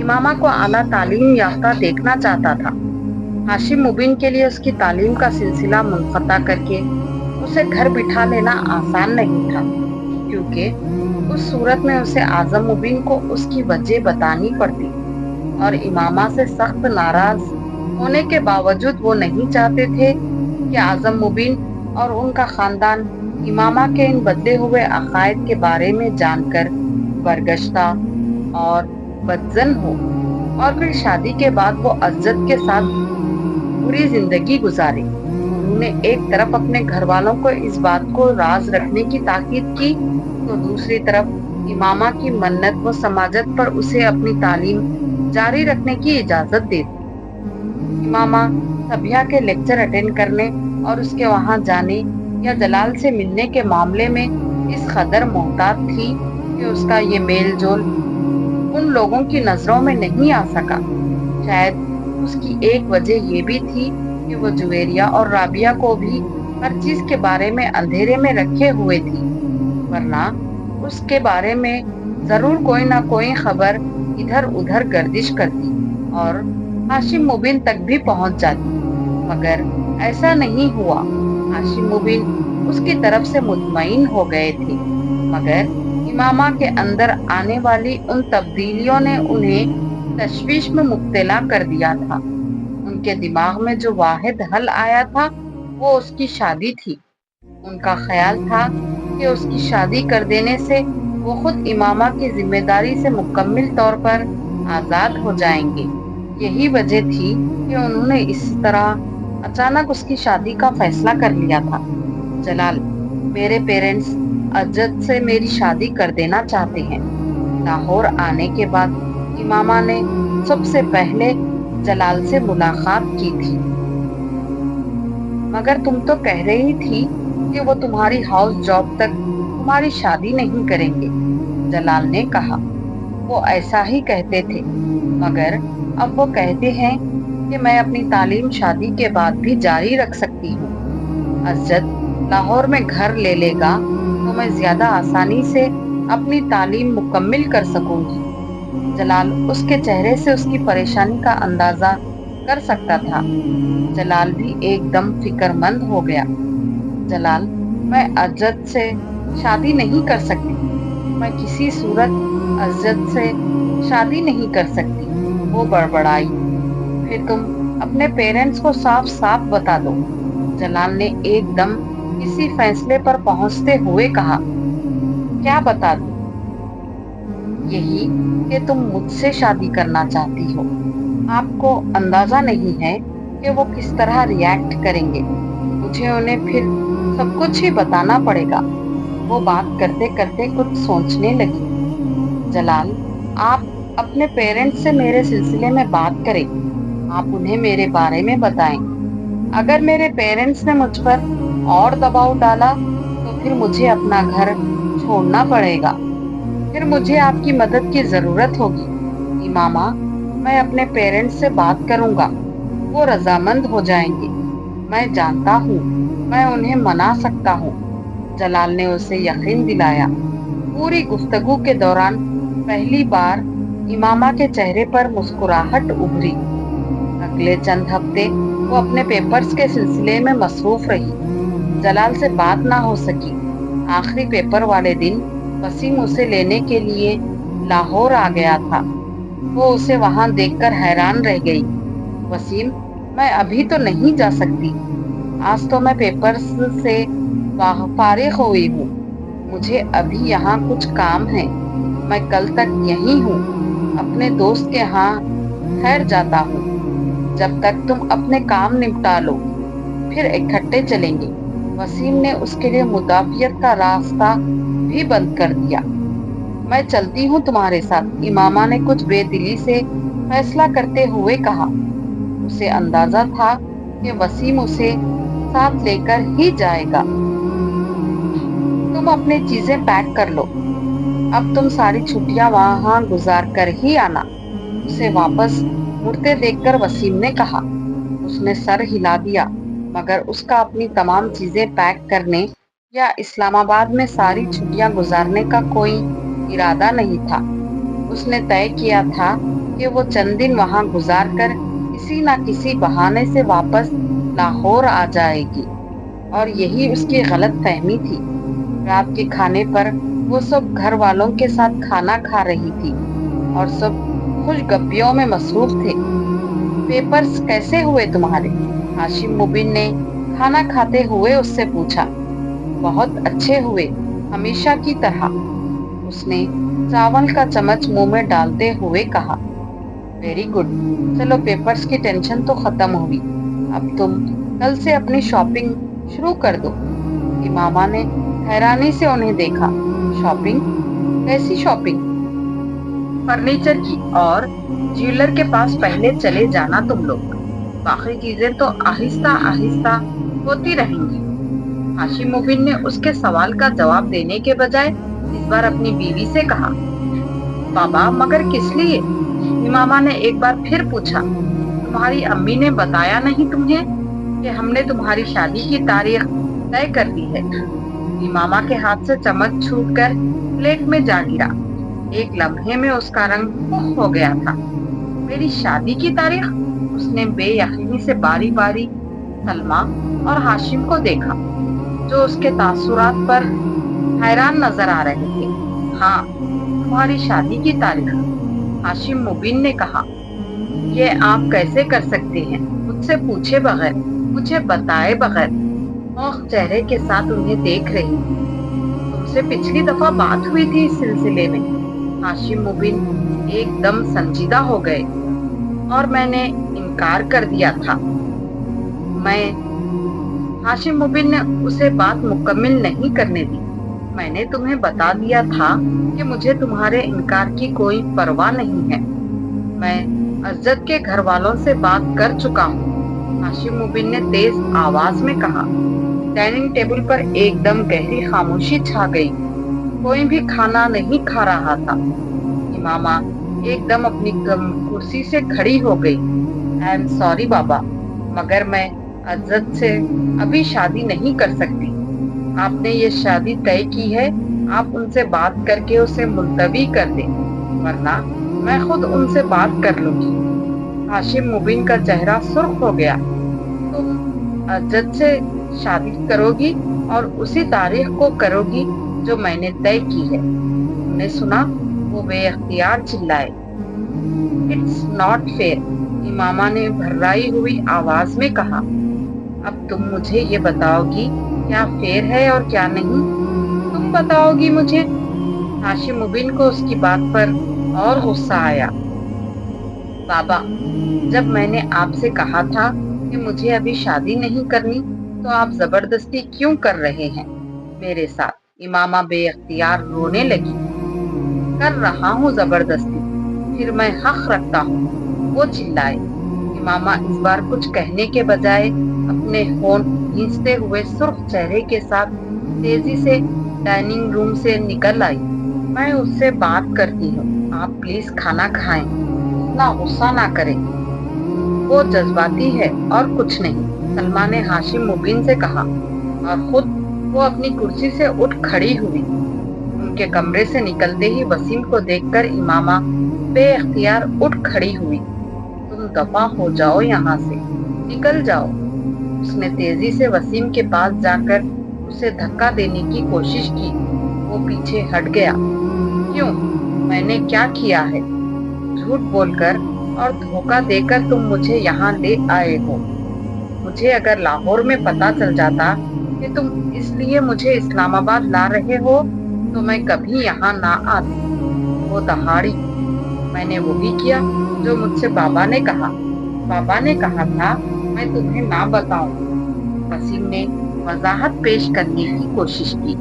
इमामा को आला तालीम याफ्ता देखना चाहता था। हाशिम मुबीन के लिए उसकी तालीम का सिलसिला मुनक़ता करके उसे घर बिठा लेना आसान नहीं था, क्योंकि उस सूरत में उसे आज़म मुबीन को उसकी वजह बतानी पड़ती और इमामा से सख्त नाराज होने के बावजूद वो नहीं चाहते थे कि आज़म मुबीन और उनका ख़ानदान इमामा के इन बदले हुए अक़ायद के बारे में जानकर बरगश्ता और बदज़न हो और फिर शादी के बाद वो अज़्ज़त के साथ पूरी ज़िंदगी गुजारे। انہوں نے ایک طرف اپنے گھر والوں کو اس بات کو راز رکھنے کی تاکید کی تو دوسری طرف امامہ کی منت و سماجت پر اسے اپنی تعلیم جاری رکھنے کی اجازت دے دی۔ امامہ سبھیا کے لیکچر اٹینڈ کرنے اور اس کے وہاں جانے یا جلال سے ملنے کے معاملے میں اس قدر محتاط تھی کہ اس کا یہ میل جول ان لوگوں کی نظروں میں نہیں آ سکا۔ شاید اس کی ایک وجہ یہ بھی تھی کہ وہ جویریہ اور رابعہ کو بھی ہر چیز کے بارے میں اندھیرے میں رکھے ہوئے تھی، ورنہ اس کے بارے میں ضرور کوئی نہ کوئی خبر ادھر ادھر گردش کرتی اور ہاشم مبین تک بھی پہنچ جاتی، مگر ایسا نہیں ہوا۔ ہاشم مبین اس کی طرف سے مطمئن ہو گئے تھے، مگر امامہ کے اندر آنے والی ان تبدیلیوں نے انہیں تشویش میں مبتلا کر دیا تھا۔ ان کے دماغ میں جو واحد حل آیا تھا وہ اس کی شادی تھی۔ ان کا خیال تھا کہ اس کی شادی کر دینے سے وہ خود امامہ کی ذمہ داری سے مکمل طور پر آزاد ہو جائیں گے۔ یہی وجہ تھی کہ انہوں نے اس طرح اچانک اس کی شادی کا فیصلہ کر لیا تھا۔ جلال، میرے پیرنٹس اجد سے میری شادی کر دینا چاہتے ہیں۔ لاہور آنے کے بعد امامہ نے سب سے پہلے جلال سے ملاقات کی تھی۔ مگر تم تو کہہ رہی تھی کہ وہ تمہاری ہاؤس جاب تک تمہاری شادی نہیں کریں گے، جلال نے کہا۔ وہ ایسا ہی کہتے تھے، مگر اب وہ کہتے ہیں کہ میں اپنی تعلیم شادی کے بعد بھی جاری رکھ سکتی ہوں۔ اسجد لاہور میں گھر لے لے گا تو میں زیادہ آسانی سے اپنی تعلیم مکمل کر سکوں گی۔ جلال اس کے چہرے سے اس کی پریشانی کا اندازہ کر سکتا تھا۔ جلال بھی ایک دم فکر مند ہو گیا۔ جلال، میں اسجد سے شادی نہیں کر سکتی، میں کسی صورت اسجد سے شادی نہیں کر سکتی، وہ بڑبڑائی۔ پھر تم اپنے پیرنٹس کو صاف صاف بتا دو، جلال نے ایک دم کسی فیصلے پر پہنچتے ہوئے کہا۔ کیا بتا دوں؟ یہی کہ تم مجھ سے شادی کرنا چاہتی ہو۔ آپ کو اندازہ نہیں ہے کہ وہ کس طرح ری ایکٹ کریں گے، مجھے انہیں پھر سب کچھ ہی بتانا پڑے گا۔ وہ بات کرتے کرتے کچھ سوچنے لگی۔ جلال، آپ اپنے پیرنٹس سے میرے سلسلے میں بات کریں، آپ انہیں میرے بارے میں بتائیں۔ اگر میرے پیرنٹس نے مجھ پر اور دباؤ ڈالا تو پھر مجھے اپنا گھر چھوڑنا پڑے گا، پھر مجھے آپ کی مدد کی ضرورت ہوگی۔ امامہ، میں اپنے پیرنٹس سے بات کروں گا، وہ رضامند ہو جائیں گے، میں جانتا ہوں میں انہیں منا سکتا ہوں، جلال نے اسے یقین دلایا۔ پوری گفتگو کے دوران پہلی بار امامہ کے چہرے پر مسکراہٹ ابھری۔ اگلے چند ہفتے وہ اپنے پیپرز کے سلسلے میں مصروف رہی، جلال سے بات نہ ہو سکی۔ آخری پیپر والے دن وسیم اسے لینے کے لیے لاہور آ گیا تھا۔ وہ اسے وہاں دیکھ کر حیران رہ گئی۔ وسیم، میں ابھی تو نہیں جا سکتی، آج تو میں پیپرز سے فارغ ہوئی ہوں، مجھے ابھی یہاں کچھ کام ہے، میں کل تک یہیں ہوں، اپنے دوست کے ہاں ٹھہر جاتا ہوں، جب تک تم اپنے کام نمٹا لو پھر اکٹھے چلیں گے۔ وسیم نے اس کے لیے مدافعت کا راستہ بھی بند کر دیا۔ میں چلتی ہوں تمہارے ساتھ، امامہ نے کچھ بے دلی سے فیصلہ کرتے ہوئے کہا۔ اسے اندازہ تھا کہ وسیم اسے ساتھ لے کر ہی جائے گا۔ تم اپنی چیزیں پیک کر لو، اب تم ساری چھٹیاں وہاں گزار کر ہی آنا، اسے واپس مڑتے دیکھ کر وسیم نے کہا۔ اس نے سر ہلا دیا، مگر اس کا اپنی تمام چیزیں پیک کرنے یا اسلام آباد میں ساری چھٹیاں گزارنے کا کوئی ارادہ نہیں تھا۔ اس نے طے کیا تھا کہ وہ چند دن وہاں گزار کر کسی نہ کسی بہانے سے واپس لاہور آ جائے گی، اور یہی اس کی غلط فہمی تھی۔ رات کے کھانے پر وہ سب گھر والوں کے ساتھ کھانا کھا رہی تھی اور سب خوش گپیوں میں مصروف تھے۔ پیپرز کیسے ہوئے تمہارے؟ ہاشم مبین نے کھانا کھاتے ہوئے اس سے پوچھا۔ بہت اچھے ہوئے، ہمیشہ کی طرح، اس نے چاول کا چمچ منہ میں ڈالتے ہوئے کہا۔ ویری گڈ، چلو پیپرز کی ٹینشن تو ختم ہوئی، اب تم कल से अपनी शॉपिंग शुरू कर दो। इमामा ने हैरानी से उन्हें देखा। शॉपिंग? कैसी शॉपिंग? फर्नीचर की, और ज्वेलर के पास पहले चले जाना तुम लोग। बाकी चीजें तो आहिस्ता आहिस्ता होती रहेंगी। हाशिम मुबीन ने उसके सवाल का जवाब देने के बजाय इस बार अपनी बीवी से कहा। बाबा, मगर किस लिए? इमामा ने एक बार फिर पूछा। तुम्हारी अम्मी ने बताया नहीं तुम्हें कि हमने तुम्हारी शादी की तारीख तय कर दी है? इमामा के हाथ से चम्मच छूटकर प्लेट में जा गिरा। एक लम्हे में उसका रंग खुश हो गया था। मेरी शादी की तारीख? उसने बेयकीनी से बारी बारी सलमा और हाशिम को देखा, जो उसके तासुरात पर हैरान नजर आ रहे थे। हाँ, तुम्हारी शादी की तारीख, हाशिम मुबीन ने कहा। ये आप कैसे कर सकते हैं, मुझसे पूछे बगैर, मुझे बताए बगैर? औख चेहरे के साथ उन्हें देख रही। तुमसे पिछली दफा बात हुई थी इस सिलसिले में। हाशिम मुबीन एकदम संजीदा हो गए। और मैंने इनकार कर दिया था। हाशिम मुबीन ने उसे बात मुकम्मिल नहीं करने दी। मैंने तुम्हें बता दिया था कि मुझे तुम्हारे इनकार की कोई परवाह नहीं है। मैं अज़द के घर वालों से बात कर चुका हूँ, हाशिम मुबीन ने तेज आवाज में कहा। डाइनिंग टेबल पर एकदम गहरी खामोशी छा गई। कोई भी खाना नहीं खा रहा था। इमामा एकदम अपनी कुर्सी से खड़ी हो गई। आई एम सॉरी बाबा, मगर मैं अज़द से अभी शादी नहीं कर सकती। आपने ये शादी तय की है, आप उनसे बात करके उसे मुलतवी कर दें, वरना मैं खुद उनसे बात कर लूंगी। हाशिम मुबीन का चेहरा सुर्ख हो गया। तुम अज़द से शादी करोगी और उसी तारीख को करोगी जो मैंने तय की है? तुमने सुना? वो बेइख्तियार चिल्लाए। इट्स नॉट फेयर, इमामा ने भर्राई हुई आवाज में कहा। अब तुम मुझे ये बताओगी क्या फेयर है और क्या नहीं? तुम बताओगी मुझे? हाशिम मुबीन को उसकी बात पर और गुस्सा आया। बाबा, जब मैंने आपसे कहा था कि मुझे अभी शादी नहीं करनी, तो आप जबरदस्ती क्यों कर रहे हैं मेरे साथ? इमामा बेइख्तियार रोने लगी। कर रहा हूँ जबरदस्ती, फिर मैं हक रखता हूँ, वो चिल्लाए। इमामा इस बार कुछ कहने के बजाय अपने होंठ भींचते हुए सुर्ख चेहरे के साथ तेजी से डाइनिंग रूम से निकल आई। मैं उससे बात करती हूँ, आप प्लीज खाना खाएं, इतना गुस्सा ना करें, वो जज्बाती है और कुछ नहीं, सलमा ने हाशिम मुबीन से कहा, और खुद वो अपनी कुर्सी से उठ खड़ी हुई। उनके कमरे से निकलते ही वसीम को देखकर इमामा बेइख्तियार उठ खड़ी हुई। तुम दफा हो जाओ यहाँ से, निकल जाओ। उसने तेजी से वसीम के पास जाकर उसे धक्का देने की कोशिश की। वो पीछे हट गया। क्यों? मैंने क्या किया है? झूठ बोलकर और धोखा देकर तुम मुझे यहाँ ले आए हो। मुझे अगर लाहौर में पता चल जाता कि तुम इसलिए मुझे इस्लामाबाद ला रहे हो, तो मैं कभी यहाँ ना आती। वो दहाड़ी। मैंने वो भी किया जो मुझसे बाबा ने कहा। बाबा ने कहा था मैं तुम्हें ना बताऊं। वसीम ने वजाहत पेश करने की कोशिश की।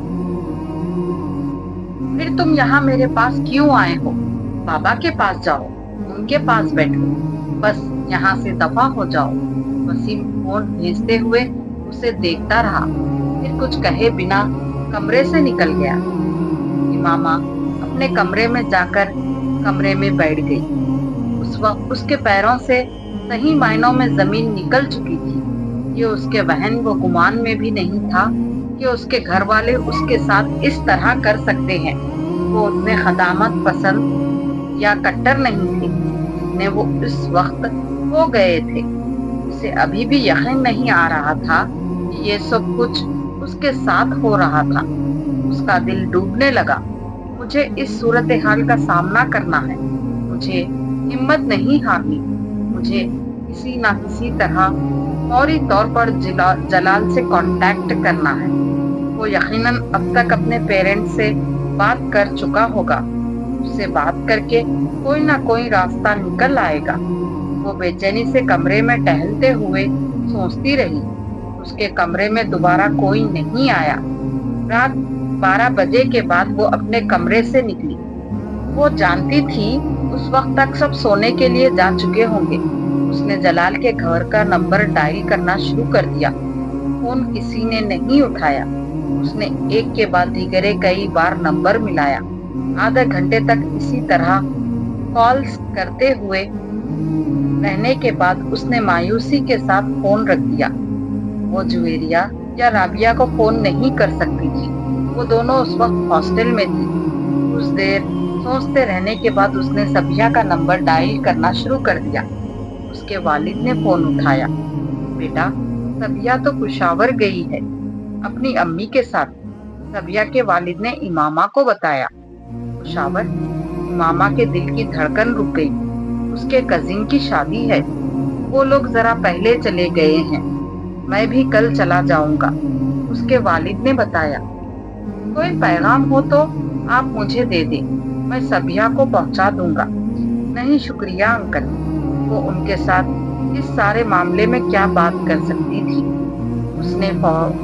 फिर तुम यहाँ मेरे पास क्यों आए हो? बाबा के पास जाओ, उनके पास बैठो, बस यहाँ से दफा हो जाओ। वसीम फोन भेजते हुए उसे देखता रहा, फिर कुछ कहे बिना कमरे से निकल गया। इमामा अपने कमरे में जाकर कमरे में बैठ गई। उस वक्त उसके पैरों से सही मायनों में जमीन निकल चुकी थी। ये उसके वहन व गुमान में भी नहीं था कि उसके घर वाले उसके साथ इस तरह कर सकते हैं। वो उसमें खदामत पसंद या कट्टर नहीं थे जिसने वो इस वक्त हो गए थे। उसे अभी भी यकीन नहीं आ रहा था कि ये सब कुछ उसके साथ हो रहा था। उसका दिल डूबने लगा। मुझे इस सूरत हाल का सामना करना है, मुझे हिम्मत नहीं हारनी, मुझे किसी ना किसी तरह फौरी तौर पर जलाल से कांटेक्ट करना है। वो यकीनन अब तक अपने पेरेंट्स से बात कर चुका होगा। उससे बात करके कोई ना कोई रास्ता निकल आएगा। वो बेचैनी से कमरे में टहलते हुए सोचती रही। اس کے کمرے میں دوبارہ کوئی نہیں آیا۔ رات 12 بجے کے بعد وہ اپنے کمرے سے نکلی۔ وہ جانتی تھی اس وقت تک سب سونے کے لیے جا چکے ہوں گے۔ اس نے جلال کے گھر کا نمبر ڈائل کرنا شروع کر دیا۔ فون کسی نے نہیں اٹھایا۔ اس نے ایک کے بعد دیگرے کئی بار نمبر ملایا۔ آدھے گھنٹے تک اسی طرح کالز کرتے ہوئے رہنے کے بعد اس نے مایوسی کے ساتھ فون رکھ دیا۔ وہ جویریہ یا رابعہ کو فون نہیں کر سکتی تھی۔ وہ دونوں اس وقت ہاسٹل میں تھی۔ کچھ دیر سوچتے رہنے کے بعد اس نے صبیحہ کا نمبر ڈائل کرنا شروع کر دیا۔ اس کے والد نے فون اٹھایا۔ بیٹا، صبیحہ تو پشاور گئی ہے اپنی امی کے ساتھ۔ صبیحہ کے والد نے امامہ کو بتایا۔ پشاور؟ امامہ کے دل کی دھڑکن رک گئی۔ اس کے کزن کی شادی ہے۔ وہ لوگ ذرا پہلے چلے گئے ہیں۔ میں بھی کل چلا جاؤں گا، اس کے والد نے بتایا۔ کوئی پیغام ہو تو آپ مجھے دے دیں، میں صبیحہ کو پہنچا دوں گا۔ نہیں شکریہ انکل، وہ ان کے ساتھ اس سارے معاملے میں کیا بات کر سکتی تھی۔ اس نے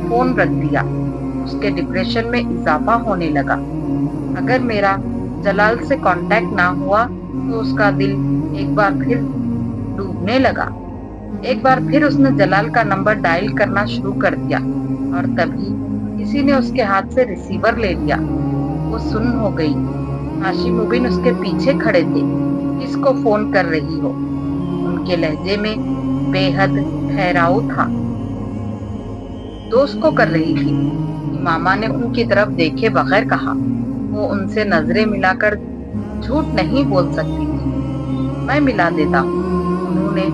فون رکھ دیا۔ اس کے ڈپریشن میں اضافہ ہونے لگا۔ اگر میرا جلال سے کانٹیکٹ نہ ہوا تو اس کا دل ایک بار پھر ڈوبنے لگا۔ ایک بار پھر اس نے جلال کا نمبر ڈائل کرنا شروع کر دیا اور تبھی کسی نے اس کے ہاتھ سے ریسیور لے لیا۔ وہ سن ہو گئی۔ ہاشم مبین اس کے پیچھے کھڑے تھے۔ کس کو فون کر رہی ہو؟ ان کے لہجے میں بے حد ٹھہراؤ تھا۔ دوست کو کر رہی تھی، امامہ نے ان کی طرف دیکھے بغیر کہا۔ وہ ان سے نظریں ملا کر جھوٹ نہیں بول سکتی تھی۔ میں ملا دیتا ہوں، انہوں نے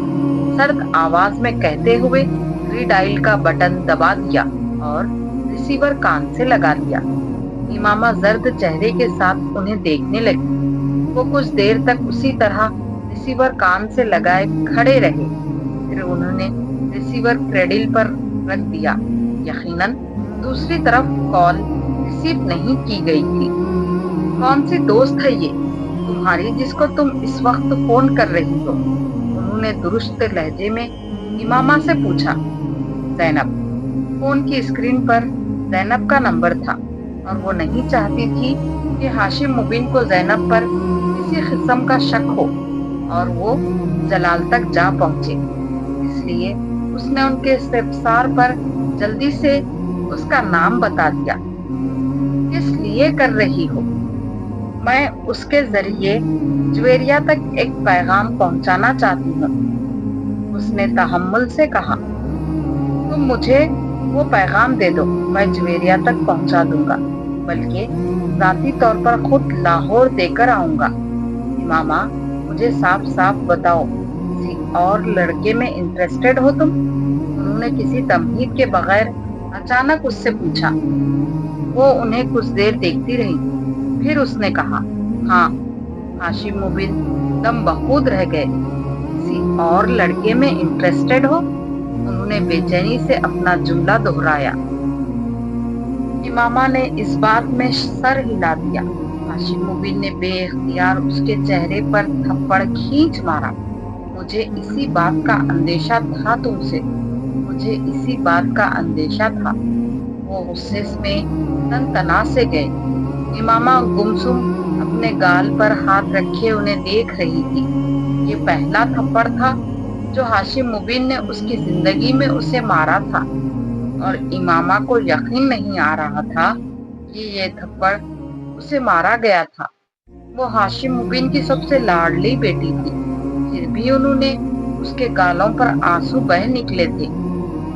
سرد آواز میں کہتے ہوئے ری ڈائل کا بٹن دبا دیا اور ریسیور کان سے لگا دیا۔ امامہ زرد چہرے کے ساتھ انہیں دیکھنے لگی۔ وہ کچھ دیر تک اسی طرح ریسیور کان سے لگائے کھڑے رہے، پھر انہوں نے ریسیور کریڈل پر رکھ دیا۔ یقیناً دوسری طرف کال ریسیو نہیں کی گئی تھی۔ کون سی دوست ہے یہ تمہاری جس کو تم اس وقت فون کر رہی ہو؟ انہوں نے درست لہجے میں امامہ سے پوچھا۔ زینب۔ فون کی اسکرین پر زینب کا نمبر تھا اور وہ نہیں چاہتی تھی کہ ہاشم مبین کو زینب پر کسی قسم کا شک ہو اور وہ جلال تک جا پہنچے۔ اس لیے اس نے ان کے استفسار پر جلدی سے اس کا نام بتا دیا۔ کس لیے کر رہی ہو؟ میں اس کے ذریعے جویریہ تک ایک پیغام پہنچانا چاہتی ہوں، اس نے تحمل سے کہا۔ تم مجھے وہ پیغام دے دو، میں جویریہ تک پہنچا دوں گا، بلکہ ذاتی طور پر خود لاہور دے کر آؤں گا۔ امامہ، مجھے صاف صاف بتاؤ، کسی اور لڑکے میں انٹرسٹڈ ہو تم؟ انہوں نے کسی تمہید کے بغیر اچانک اس سے پوچھا۔ وہ انہیں کچھ دیر دیکھتی رہی، پھر اس نے کہا، ہاں۔ ہاشم مبین دم بخود رہ گئے۔ کسی اور لڑکے میں انٹرسٹڈ ہو؟ انہوں نے بے چینی سے اپنا جملہ دہرایا۔ امامہ نے اس بات میں سر ہلا دیا۔ ہاشم مبین نے بے اختیار اس کے چہرے پر تھپڑ کھینچ مارا۔ مجھے اسی بات کا اندیشہ تھا تم سے، مجھے اسی بات کا اندیشہ تھا۔ وہ غصے میں تن تنا سے گئے۔ امامہ گمسم اپنے گال پر ہاتھ رکھے انہیں دیکھ رہی تھی۔ یہ پہلا تھپڑ تھا جو ہاشم مبین نے اس کی زندگی میں اسے مارا تھا، اور امامہ کو یقین نہیں آ رہا تھا کہ یہ تھپڑ اسے مارا گیا تھا۔ وہ ہاشم مبین کی سب سے لاڈلی بیٹی تھی، پھر بھی انہوں نے اس کے گالوں پر آنسو بہہ نکلے تھے۔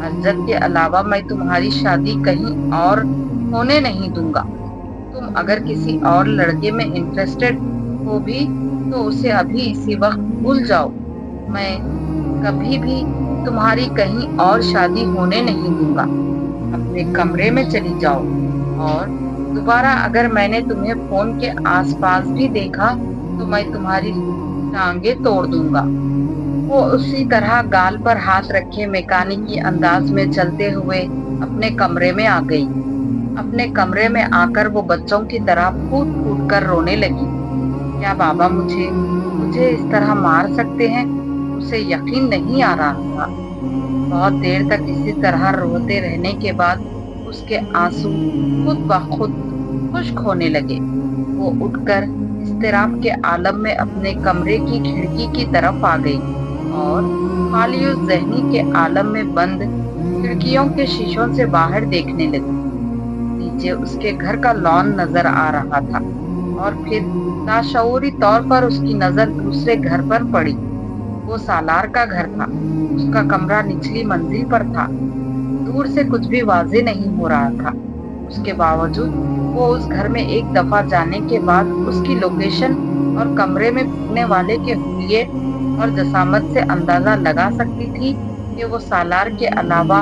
عزت کے علاوہ میں تمہاری شادی کہیں اور ہونے نہیں دوں گا۔ تم اگر کسی اور لڑکے میں انٹرسٹڈ ہو بھی تو اسے ابھی اسی وقت بھول جاؤ۔ میں کبھی بھی تمہاری کہیں اور شادی ہونے نہیں دوں گا۔ اپنے کمرے میں چلی جاؤ، اور دوبارہ اگر میں نے تمہیں فون کے آس پاس بھی دیکھا تو میں تمہاری ٹانگیں توڑ دوں گا۔ وہ اسی طرح گال پر ہاتھ رکھے میکانکی انداز میں چلتے ہوئے اپنے کمرے میں آ گئی۔ اپنے کمرے میں آ کر وہ بچوں کی طرح پھوٹ پھوٹ کر رونے لگی۔ کیا بابا مجھے اس طرح مار سکتے ہیں؟ اسے یقین نہیں آ رہا تھا۔ بہت دیر تک اسی طرح روتے رہنے کے بعد اس کے آنسو خود بخود خشک ہونے لگے۔ وہ اٹھ کر اضطراب کے عالم میں اپنے کمرے کی کھڑکی کی طرف آ گئی اور خالی اس ذہنی کے عالم میں بند کھڑکیوں کے شیشوں سے باہر دیکھنے لگی۔ نیچے اس کے گھر کا لان نظر آ رہا تھا اور پھر لاشعوری طور پر اس کی نظر دوسرے گھر پر پڑی۔ وہ سالار کا گھر تھا۔ اس کا کمرہ نچلی منزل پر تھا۔ دور سے کچھ بھی واضح نہیں ہو رہا تھا۔ اس کے باوجود وہ اس گھر میں ایک دفعہ جانے کے بعد اس کی لوکیشن اور کمرے میں پھرنے والے کے حلیے اور جسامت سے اندازہ لگا سکتی تھی کہ وہ سالار کے علاوہ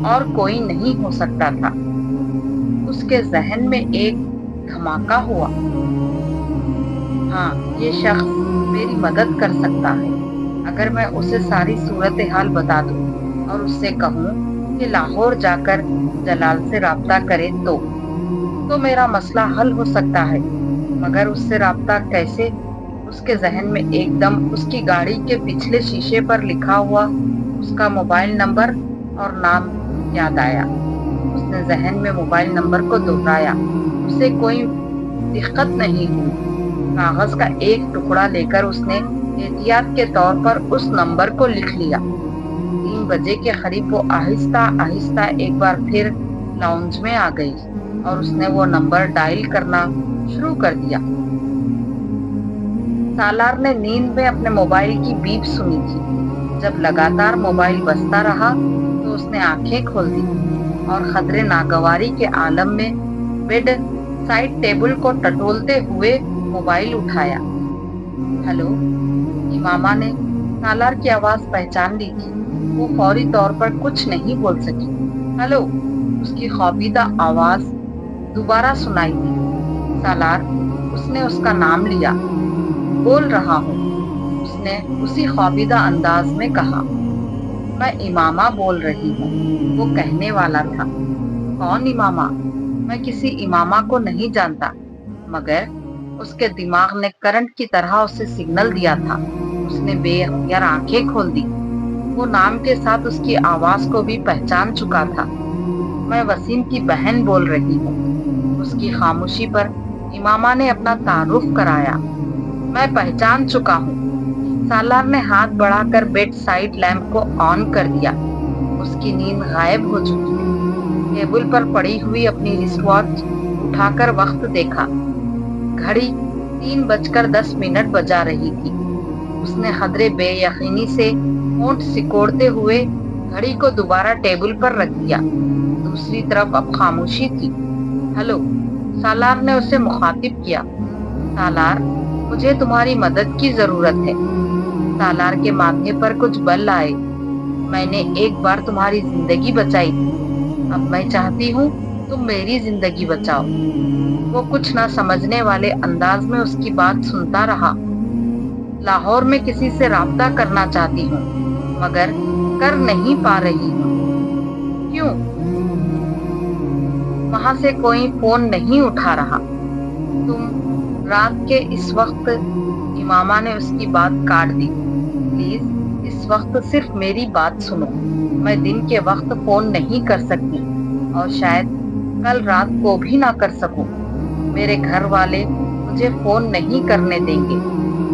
اور کوئی نہیں ہو سکتا تھا۔ اس کے ذہن میں ایک دھماکہ ہوا۔ ہاں، یہ شخص میری مدد کر سکتا ہے اگر میں اسے ساری صورتحال بتا دوں اور اس سے کہوں کہ لاہور جا کر جلال سے رابطہ کرے تو میرا مسئلہ حل ہو سکتا ہے۔ مگر اس سے رابطہ کیسے؟ اس کے ذہن میں ایک دم اس کی گاڑی کے پچھلے شیشے پر لکھا ہوا اس کا موبائل نمبر اور نام یاد آیا۔ اس نے ذہن میں موبائل نمبر کو دہرایا۔ اسے کوئی دقت نہیں ہوئی۔ کاغذ کا ایک ٹکڑا لے کر اس نے احتیاط کے طور پر اس نمبر کو لکھ لیا۔ 3 بجے کے قریب وہ آہستہ آہستہ ایک بار پھر لاؤنج میں آ گئی اور اس نے وہ نمبر ڈائل کرنا شروع کر دیا۔ سالار نے نیند میں اپنے موبائل کی بیپ سنی تھی۔ جب لگاتار موبائل بجتا رہا تو اس نے آنکھیں کھول دی اور خطرے ناگواری کے عالم میں بیڈ سائڈ ٹیبل کو ٹٹولتے ہوئے موبائل اٹھایا۔ ہلو، امامہ نے سالار کی آواز پہچان لی تھی۔ وہ فوری طور پر کچھ نہیں بول سکی۔ ہلو، اس کی خوابیدہ آواز دوبارہ سنائی دی۔ سالار، اس نے اس کا نام لیا۔ بول رہا ہوں، اس نے اسی خوابیدہ انداز میں کہا۔ میں امامہ بول رہی ہوں، وہ کہنے والا تھا۔ کون امامہ؟ میں کسی امامہ کو نہیں جانتا، مگر اس کے دماغ نے کرنٹ کی طرح اسے سگنل دیا تھا۔ اس نے بے اختیار آنکھیں کھول دی۔ وہ نام کے ساتھ اس کی آواز کو بھی پہچان چکا تھا۔ میں وسیم کی بہن بول رہی ہوں۔ اس کی خاموشی پر امامہ نے اپنا تعارف کرایا۔ میں پہچان چکا ہوں۔ سالار نے ہاتھ بڑھا کر بیڈ سائڈ لیمپ کو آن کر دیا۔ اس کی نیند غائب ہو چکی تھی۔ ٹیبل پر پڑی ہوئی اپنی رسٹ واچ اٹھا کر وقت دیکھا۔ گھڑی 3:10 بجا رہی تھی۔ اس نے خطرے بے یقینی سے ہونٹ سکوڑتے ہوئے گھڑی کو دوبارہ ٹیبل پر رکھ دیا۔ دوسری طرف اب خاموشی تھی۔ ہلو، سالار نے اسے مخاطب کیا۔ سالار، مجھے تمہاری مدد کی ضرورت ہے۔ سالار کے ماتھے پر کچھ بل آئے۔ میں نے ایک بار تمہاری زندگی بچائی تھی، اب میں چاہتی ہوں تم میری زندگی بچاؤ۔ وہ کچھ نہ سمجھنے والے انداز میں اس کی بات سنتا رہا۔ لاہور میں کسی سے رابطہ کرنا چاہتی ہوں، مگر کر نہیں پا رہی ہوں۔ کیوں؟ وہاں سے کوئی فون نہیں اٹھا رہا۔ تم رات کے اس وقت، امامہ نے اس کی بات کاٹ دی۔ پلیز اس وقت صرف میری بات سنو۔ میں دن کے وقت فون نہیں کر سکتی اور شاید کل رات کو بھی نہ کر سکوں۔ میرے گھر والے مجھے فون نہیں کرنے دیں گے۔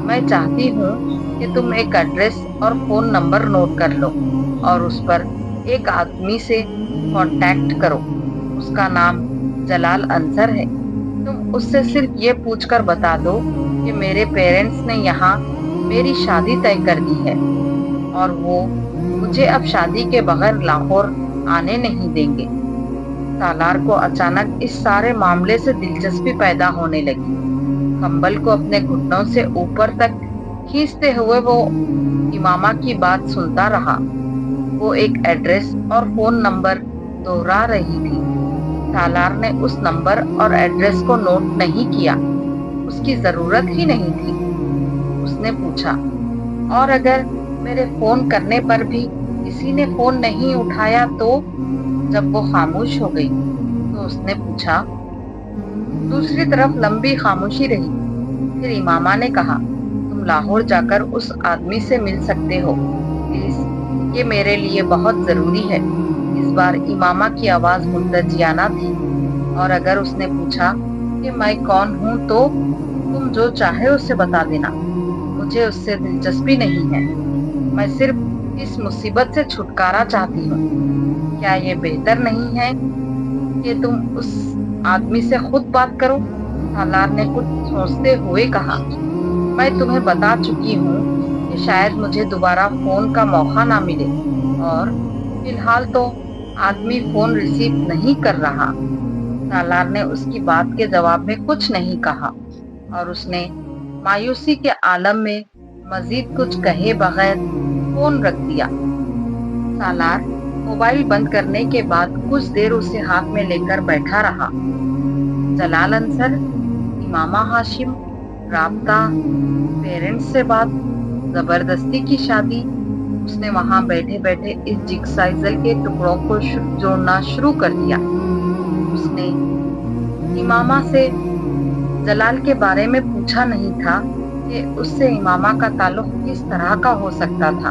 میں چاہتی ہوں کہ تم ایک ایڈریس اور فون نمبر نوٹ کر لو اور اس پر ایک آدمی سے کانٹیکٹ کرو۔ اس کا نام جلال انصر ہے۔ تم اس سے صرف یہ پوچھ کر بتا دو کہ میرے پیرنٹس نے یہاں میری شادی طے کر دی ہے اور وہ مجھے اب شادی کے بغیر لاہور آنے نہیں دیں گے۔ سالار کو اچانک اس سارے معاملے سے دلچسپی پیدا ہونے لگی۔ کمبل کو اپنے گھٹنوں سے اوپر تک کھینچتے ہوئے وہ امامہ کی بات سنتا رہا۔ وہ ایک ایڈریس اور فون نمبر دہرا رہی تھی۔ سالار نے اس نمبر اور ایڈریس کو نوٹ نہیں کیا۔ اس کی ضرورت ہی نہیں تھی۔ اس نے پوچھا، اور اگر میرے فون کرنے پر بھی کسی نے فون نہیں اٹھایا تو؟ جب وہ خاموش ہو گئی تو اس نے پوچھا۔ دوسری طرف لمبی خاموشی رہی۔ پھر امامہ نے کہا، تم لاہور جا کر اس آدمی سے مل سکتے ہو، پلیز یہ میرے لیے بہت ضروری ہے۔ اس بار امامہ کی آواز مرتجیانہ تھی، اور اگر اس نے پوچھا کہ میں کون ہوں تو تم جو چاہے اسے بتا دینا، مجھے اس سے دلچسپی نہیں ہے۔ میں صرف اس مصیبت سے چھٹکارا چاہتی ہوں۔ کیا یہ بہتر نہیں ہے کہ تم اس آدمی سے خود بات کرو؟ سالار نے کچھ سوچتے ہوئے کہا۔ میں تمہیں بتا چکی ہوں کہ شاید مجھے دوبارہ فون کا موقع نہ ملے، اور فی الحال تو آدمی فون ریسیو نہیں کر رہا۔ سالار نے اس کی بات کے جواب میں کچھ نہیں کہا، اور اس نے مایوسی کے عالم میں مزید کچھ کہے بغیر فون رکھ دیا۔ سالار موبائل بند کرنے کے بعد کچھ دیر اسے ہاتھ میں لے کر بیٹھا رہا۔ جلال انصر، امامہ ہاشم، رابطہ، پیرنٹس سے بات، زبردستی کی شادی۔ اس نے وہاں بیٹھے بیٹھے اس جگسازل کے ٹکڑوں کو جوڑنا شروع کر دیا۔ اس نے امامہ سے جلال کے بارے میں پوچھا نہیں تھا کہ اس سے امامہ کا تعلق کس طرح کا ہو سکتا تھا۔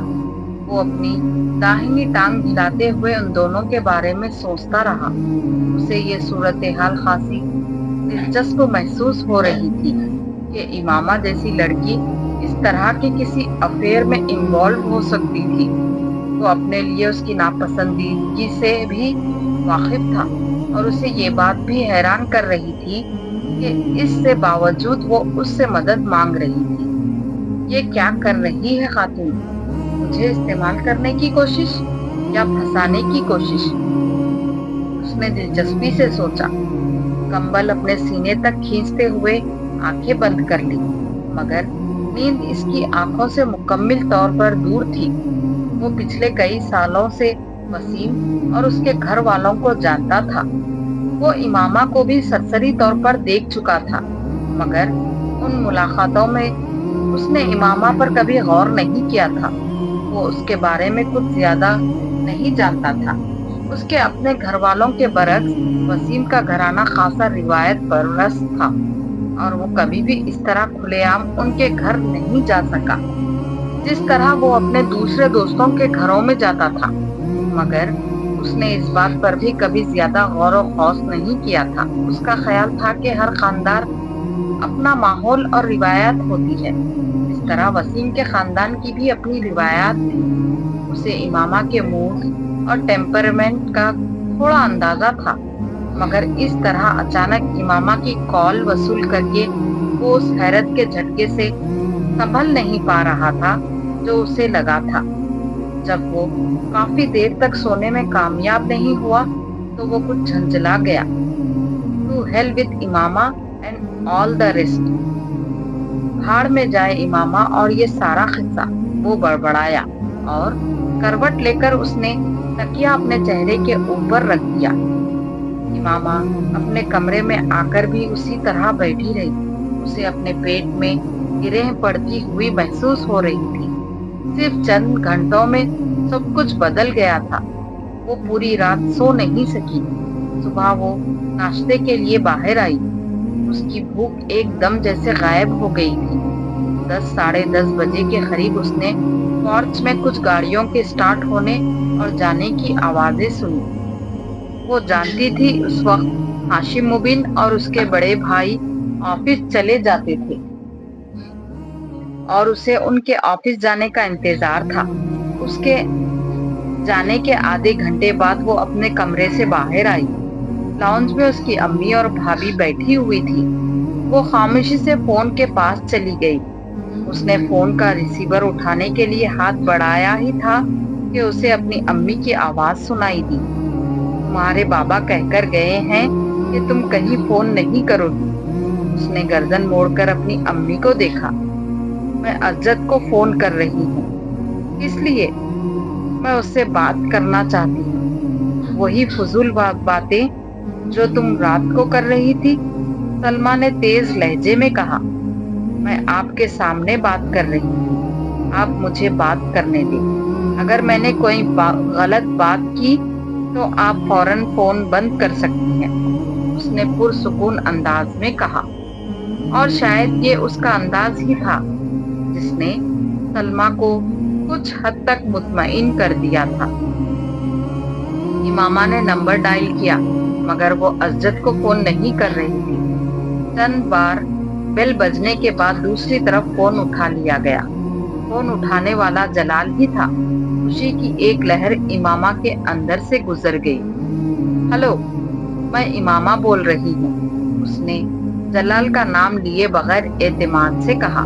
وہ اپنی داہنی ٹانگ ہلاتے ہوئے ان دونوں کے بارے میں سوچتا رہا۔ اسے یہ صورتحال خاصی دلچسپ محسوس ہو رہی تھی کہ امامہ جیسی لڑکی اس طرح کے کسی افیئر میں انوالو ہو سکتی تھی۔ وہ اپنے لیے اس کی ناپسندیدگی سے بھی واقف تھا، اور اسے یہ بات بھی حیران کر رہی تھی کہ اس سے باوجود وہ اس سے مدد مانگ رہی تھی۔ یہ کیا کر رہی ہے خاتون؟ مجھے استعمال کرنے کی کوشش یا پھنسانے کی کوشش؟ اس نے دلچسپی سے سوچا۔ کمبل اپنے سینے تک کھینچتے ہوئے آنکھیں بند کر لی، مگر نیند اس کی آنکھوں سے مکمل طور پر دور تھی۔ وہ پچھلے کئی سالوں سے وسیم اور اس کے گھر والوں کو جانتا تھا۔ وہ امامہ کو بھی سرسری طور پر دیکھ چکا تھا، مگر ان ملاقاتوں میں اس نے امامہ پر کبھی غور نہیں کیا تھا۔ وہ اس کے بارے میں کچھ زیادہ نہیں جانتا تھا۔ اس کے اپنے گھر والوں کے برعکس وسیم کا گھرانہ خاصا روایت پرست تھا، اور وہ کبھی بھی اس طرح کھلے عام ان کے گھر نہیں جا سکا جس طرح وہ اپنے دوسرے دوستوں کے گھروں میں جاتا تھا۔ مگر اس نے اس بات پر بھی کبھی زیادہ غور و خوض نہیں کیا تھا۔ اس کا خیال تھا کہ ہر خاندان اپنا ماحول اور روایات ہوتی ہے، اس طرح وسیم کے خاندان کی بھی اپنی روایات تھی۔ اسے امامہ کے موڈ اور ٹیمپرمنٹ کا تھوڑا اندازہ تھا، مگر اس طرح اچانک امامہ کی کال وصول کر کے وہ اس حیرت کے جھٹکے سے سنبھل نہیں پا رہا تھا جو اسے لگا تھا۔ جب وہ کافی دیر تک سونے میں کامیاب نہیں ہوا تو وہ کچھ جھنجھلا گیا۔ To hell with Imama and all the rest. بھاڑ میں جائے امامہ اور یہ سارا قصہ، وہ بڑبڑایا، اور کروٹ لے کر اس نے تکیہ اپنے چہرے کے اوپر رکھ دیا۔ امامہ اپنے کمرے میں آ کر بھی اسی طرح بیٹھی رہی۔ اسے اپنے پیٹ میں گرہیں پڑتی ہوئی محسوس ہو رہی تھی۔ صرف چند گھنٹوں میں سب کچھ بدل گیا تھا۔ وہ پوری رات سو نہیں سکی۔ صبح وہ ناشتے کے لیے باہر آئی۔ اس کی بھوک ایک دم جیسے غائب ہو گئی تھی۔ 10 ساڑھے 10 بجے کے قریب اس نے پورچ میں کچھ گاڑیوں کے سٹارٹ ہونے اور جانے کی آوازیں سنی۔ وہ جانتی تھی اس وقت ہاشم مبین اور اس کے بڑے بھائی آفس چلے جاتے تھے، اور اسے ان کے آفس جانے کا انتظار تھا۔ اس کے جانے کے آدھے گھنٹے بعد وہ اپنے کمرے سے باہر آئی۔ لاؤنج میں اس کی امی اور بھابھی بیٹھی ہوئی تھی۔ وہ خاموشی سے فون کے پاس چلی گئی۔ اس نے فون کا ریسیور اٹھانے کے لیے ہاتھ بڑھایا ہی تھا کہ اسے اپنی امی کی آواز سنائی دی۔ تمہارے بابا کہہ کر گئے ہیں کہ تم کہیں فون نہیں کرو گی۔ اس نے گردن موڑ کر اپنی امی کو دیکھا۔ میں عزت کو فون کر رہی ہوں۔ اس لیے میں اس سے بات کرنا چاہتی ہوں۔ وہی فضول باتیں جو تم رات کو کر رہی تھی، سلمہ نے تیز لہجے میں کہا۔ میں آپ کے سامنے بات کر رہی تھی۔ آپ مجھے بات کرنے دیں۔ اگر میں نے کوئی غلط بات کی تو آپ فوراً فون بند کر سکتی ہیں، اس نے پرسکون انداز میں کہا۔ اور شاید یہ اس کا انداز ہی تھا جس نے سلمہ کو कुछ हद तक मुतमईन कर दिया था। इमामा ने नंबर डायल किया, मगर वो अज़्ज़त को फोन नहीं कर रही थी। चंद बार बेल बजने के बाद दूसरी तरफ फोन उठा लिया गया। फोन उठाने वाला जलाल ही था। खुशी की एक लहर इमामा के अंदर से गुजर गई। हेलो, मैं इमामा बोल रही हूँ, उसने जलाल का नाम लिए बगैर एतमाद से कहा।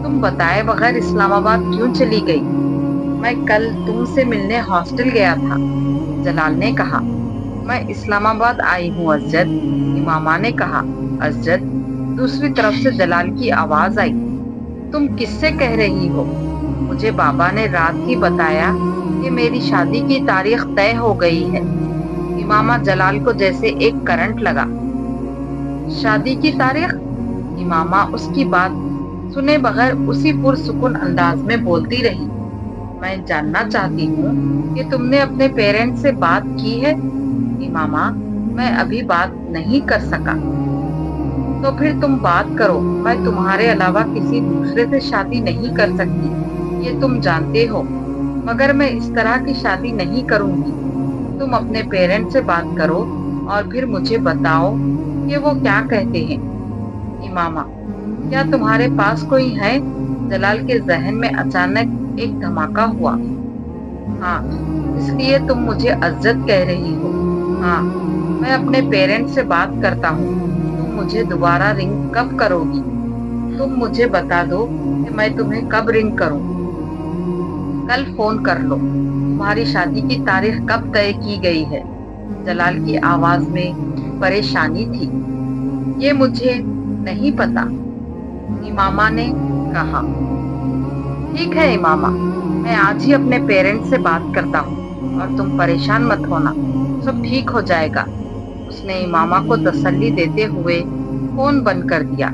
तुम बताए बगैर इस्लामाबाद क्यों चली गई? मैं कल तुमसे मिलने हॉस्टल गया था, जलाल ने कहा। मैं इस्लामाबाद आई हूँ अज़्ज़त, इमामा ने कहा। अज़्ज़त, दूसरी तरफ से जलाल की आवाज आई। तुम किससे कह रही हो? मुझे बाबा ने रात ही बताया कि मेरी शादी की तारीख तय हो गई है। इमामा जलाल को जैसे एक करंट लगा। शादी की तारीख? इमामा उसकी बात सुने बगैर उसी पुरसुकून अंदाज में बोलती रही। मैं जानना चाहती हूँ कि तुमने अपने पेरेंट्स से बात की है? इमामा, मैं अभी बात नहीं कर सका। तो फिर तुम बात करो। मैं तुम्हारे अलावा किसी दूसरे से शादी नहीं कर सकती, ये तुम जानते हो। मगर मैं इस तरह की शादी नहीं करूंगी। तुम अपने पेरेंट्स से बात करो और फिर मुझे बताओ कि वो क्या कहते हैं। इमामा, क्या तुम्हारे पास कोई है? जलाल के जहन में अचानक एक धमाका हुआ। हाँ, इसलिए तुम मुझे अज़्ज़त कह रही हो? हाँ, मैं अपने पेरेंट्स से बात करता हूँ। तुम मुझे दोबारा रिंग कब करोगी? तुम मुझे बता दो कि मैं तुम्हें कब रिंग करूँ। कल फोन कर लो। तुम्हारी शादी की तारीख कब तय की गई है? जलाल की आवाज में परेशानी थी। ये मुझे नहीं पता, इमामा ने कहा। ठीक है इमामा, मैं आज ही अपने पेरेंट्स से बात करता हूँ और तुम परेशान मत होना, सब ठीक हो जाएगा। उसने इमामा को तसल्ली देते हुए फोन बंद कर दिया।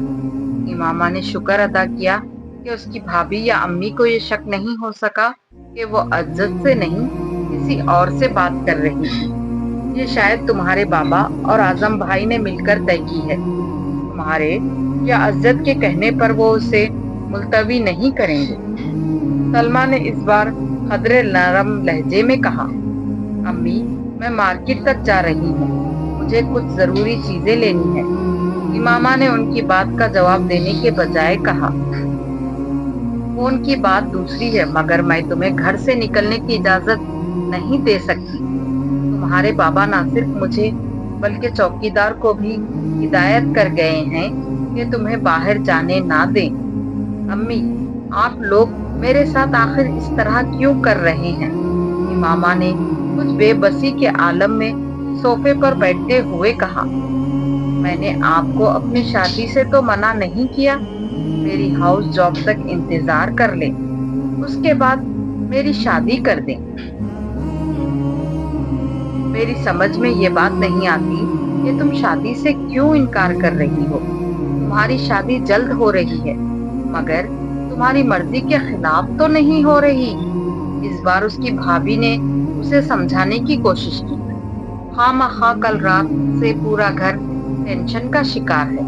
इमामा ने शुक्र अदा किया कि उसकी भाभी या अम्मी को ये शक नहीं हो सका कि वो अज़्ज़त से नहीं किसी और से बात कर रही थी। ये शायद तुम्हारे बाबा और आजम भाई ने मिलकर तय की है। तुम्हारे या अज़्ज़त के कहने पर वो उसे मुलतवी नहीं करेंगे। सलमा ने इस बार खदरे नरम लहजे में कहा। अम्मी, मैं मार्केट तक जा रही हूँ, मुझे कुछ जरूरी चीजें लेनी है। इमामा ने उनकी बात का जवाब देने के बजाय कहा। फोन की बात दूसरी है, मगर मैं तुम्हें घर से निकलने की इजाजत नहीं दे सकती। तुम्हारे बाबा ना सिर्फ मुझे बल्कि चौकीदार को भी हिदायत कर गए हैं कि तुम्हें बाहर जाने ना दें। अम्मी, आप लोग मेरे साथ आखिर इस तरह क्यों कर रहे हैं? इमामा ने कुछ बेबसी के आलम में सोफे पर बैठते हुए कहा। मैंने आपको अपनी शादी से तो मना नहीं किया। मेरी हाउस जॉब तक इंतजार कर ले, उसके बाद मेरी शादी कर दें। मेरी समझ में ये बात नहीं आती कि तुम शादी से क्यों इनकार कर रही हो। तुम्हारी शादी जल्द हो रही है, मगर तुम्हारी मर्जी के खिलाफ तो नहीं हो रही। इस बार उसकी भाभी ने उसे समझाने की कोशिश की। खामखा कल रात से पूरा घर टेंशन का शिकार है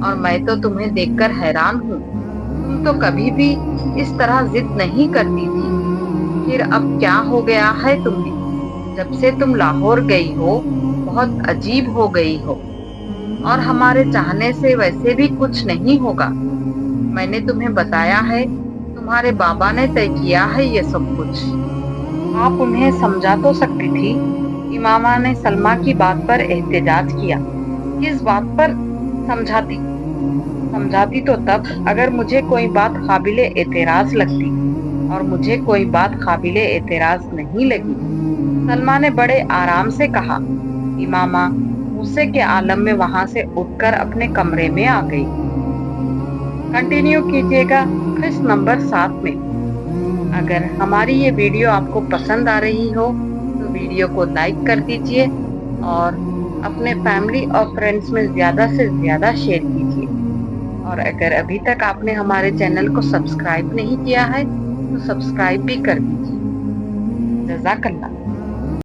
और मैं तो तुम्हें देखकर हैरान हूँ। तुम तो कभी भी इस तरह जिद नहीं करती थी, फिर अब क्या हो गया है तुम्हें? जब से तुम लाहौर गई हो बहुत अजीब हो गई हो, और हमारे चाहने से वैसे भी कुछ नहीं होगा। मैंने तुम्हें बताया है, तुम्हारे बाबा ने तय किया है ये सब कुछ। आप उन्हें समझा तो सकती थी। इमामा ने सलमा की बात पर एहतजाज किया। किस बात पर समझाती? समझाती तो तब अगर मुझे कोई बात काबिले एतराज लगती, और मुझे कोई बात काबिले एतराज नहीं लगी। सलमा ने बड़े आराम से कहा। इमामा गुस्से के आलम में वहां से उठकर अपने कमरे में आ गई। कंटिन्यू कीजिएगा किस्त नंबर 7 में। अगर हमारी ये वीडियो आपको पसंद आ रही हो तो वीडियो को लाइक कर दीजिए और अपने फैमिली और फ्रेंड्स में ज़्यादा से ज़्यादा शेयर कीजिए। और अगर अभी तक आपने हमारे चैनल को सब्सक्राइब नहीं किया है तो सब्सक्राइब भी कर दीजिए। जज़ाकल्लाह।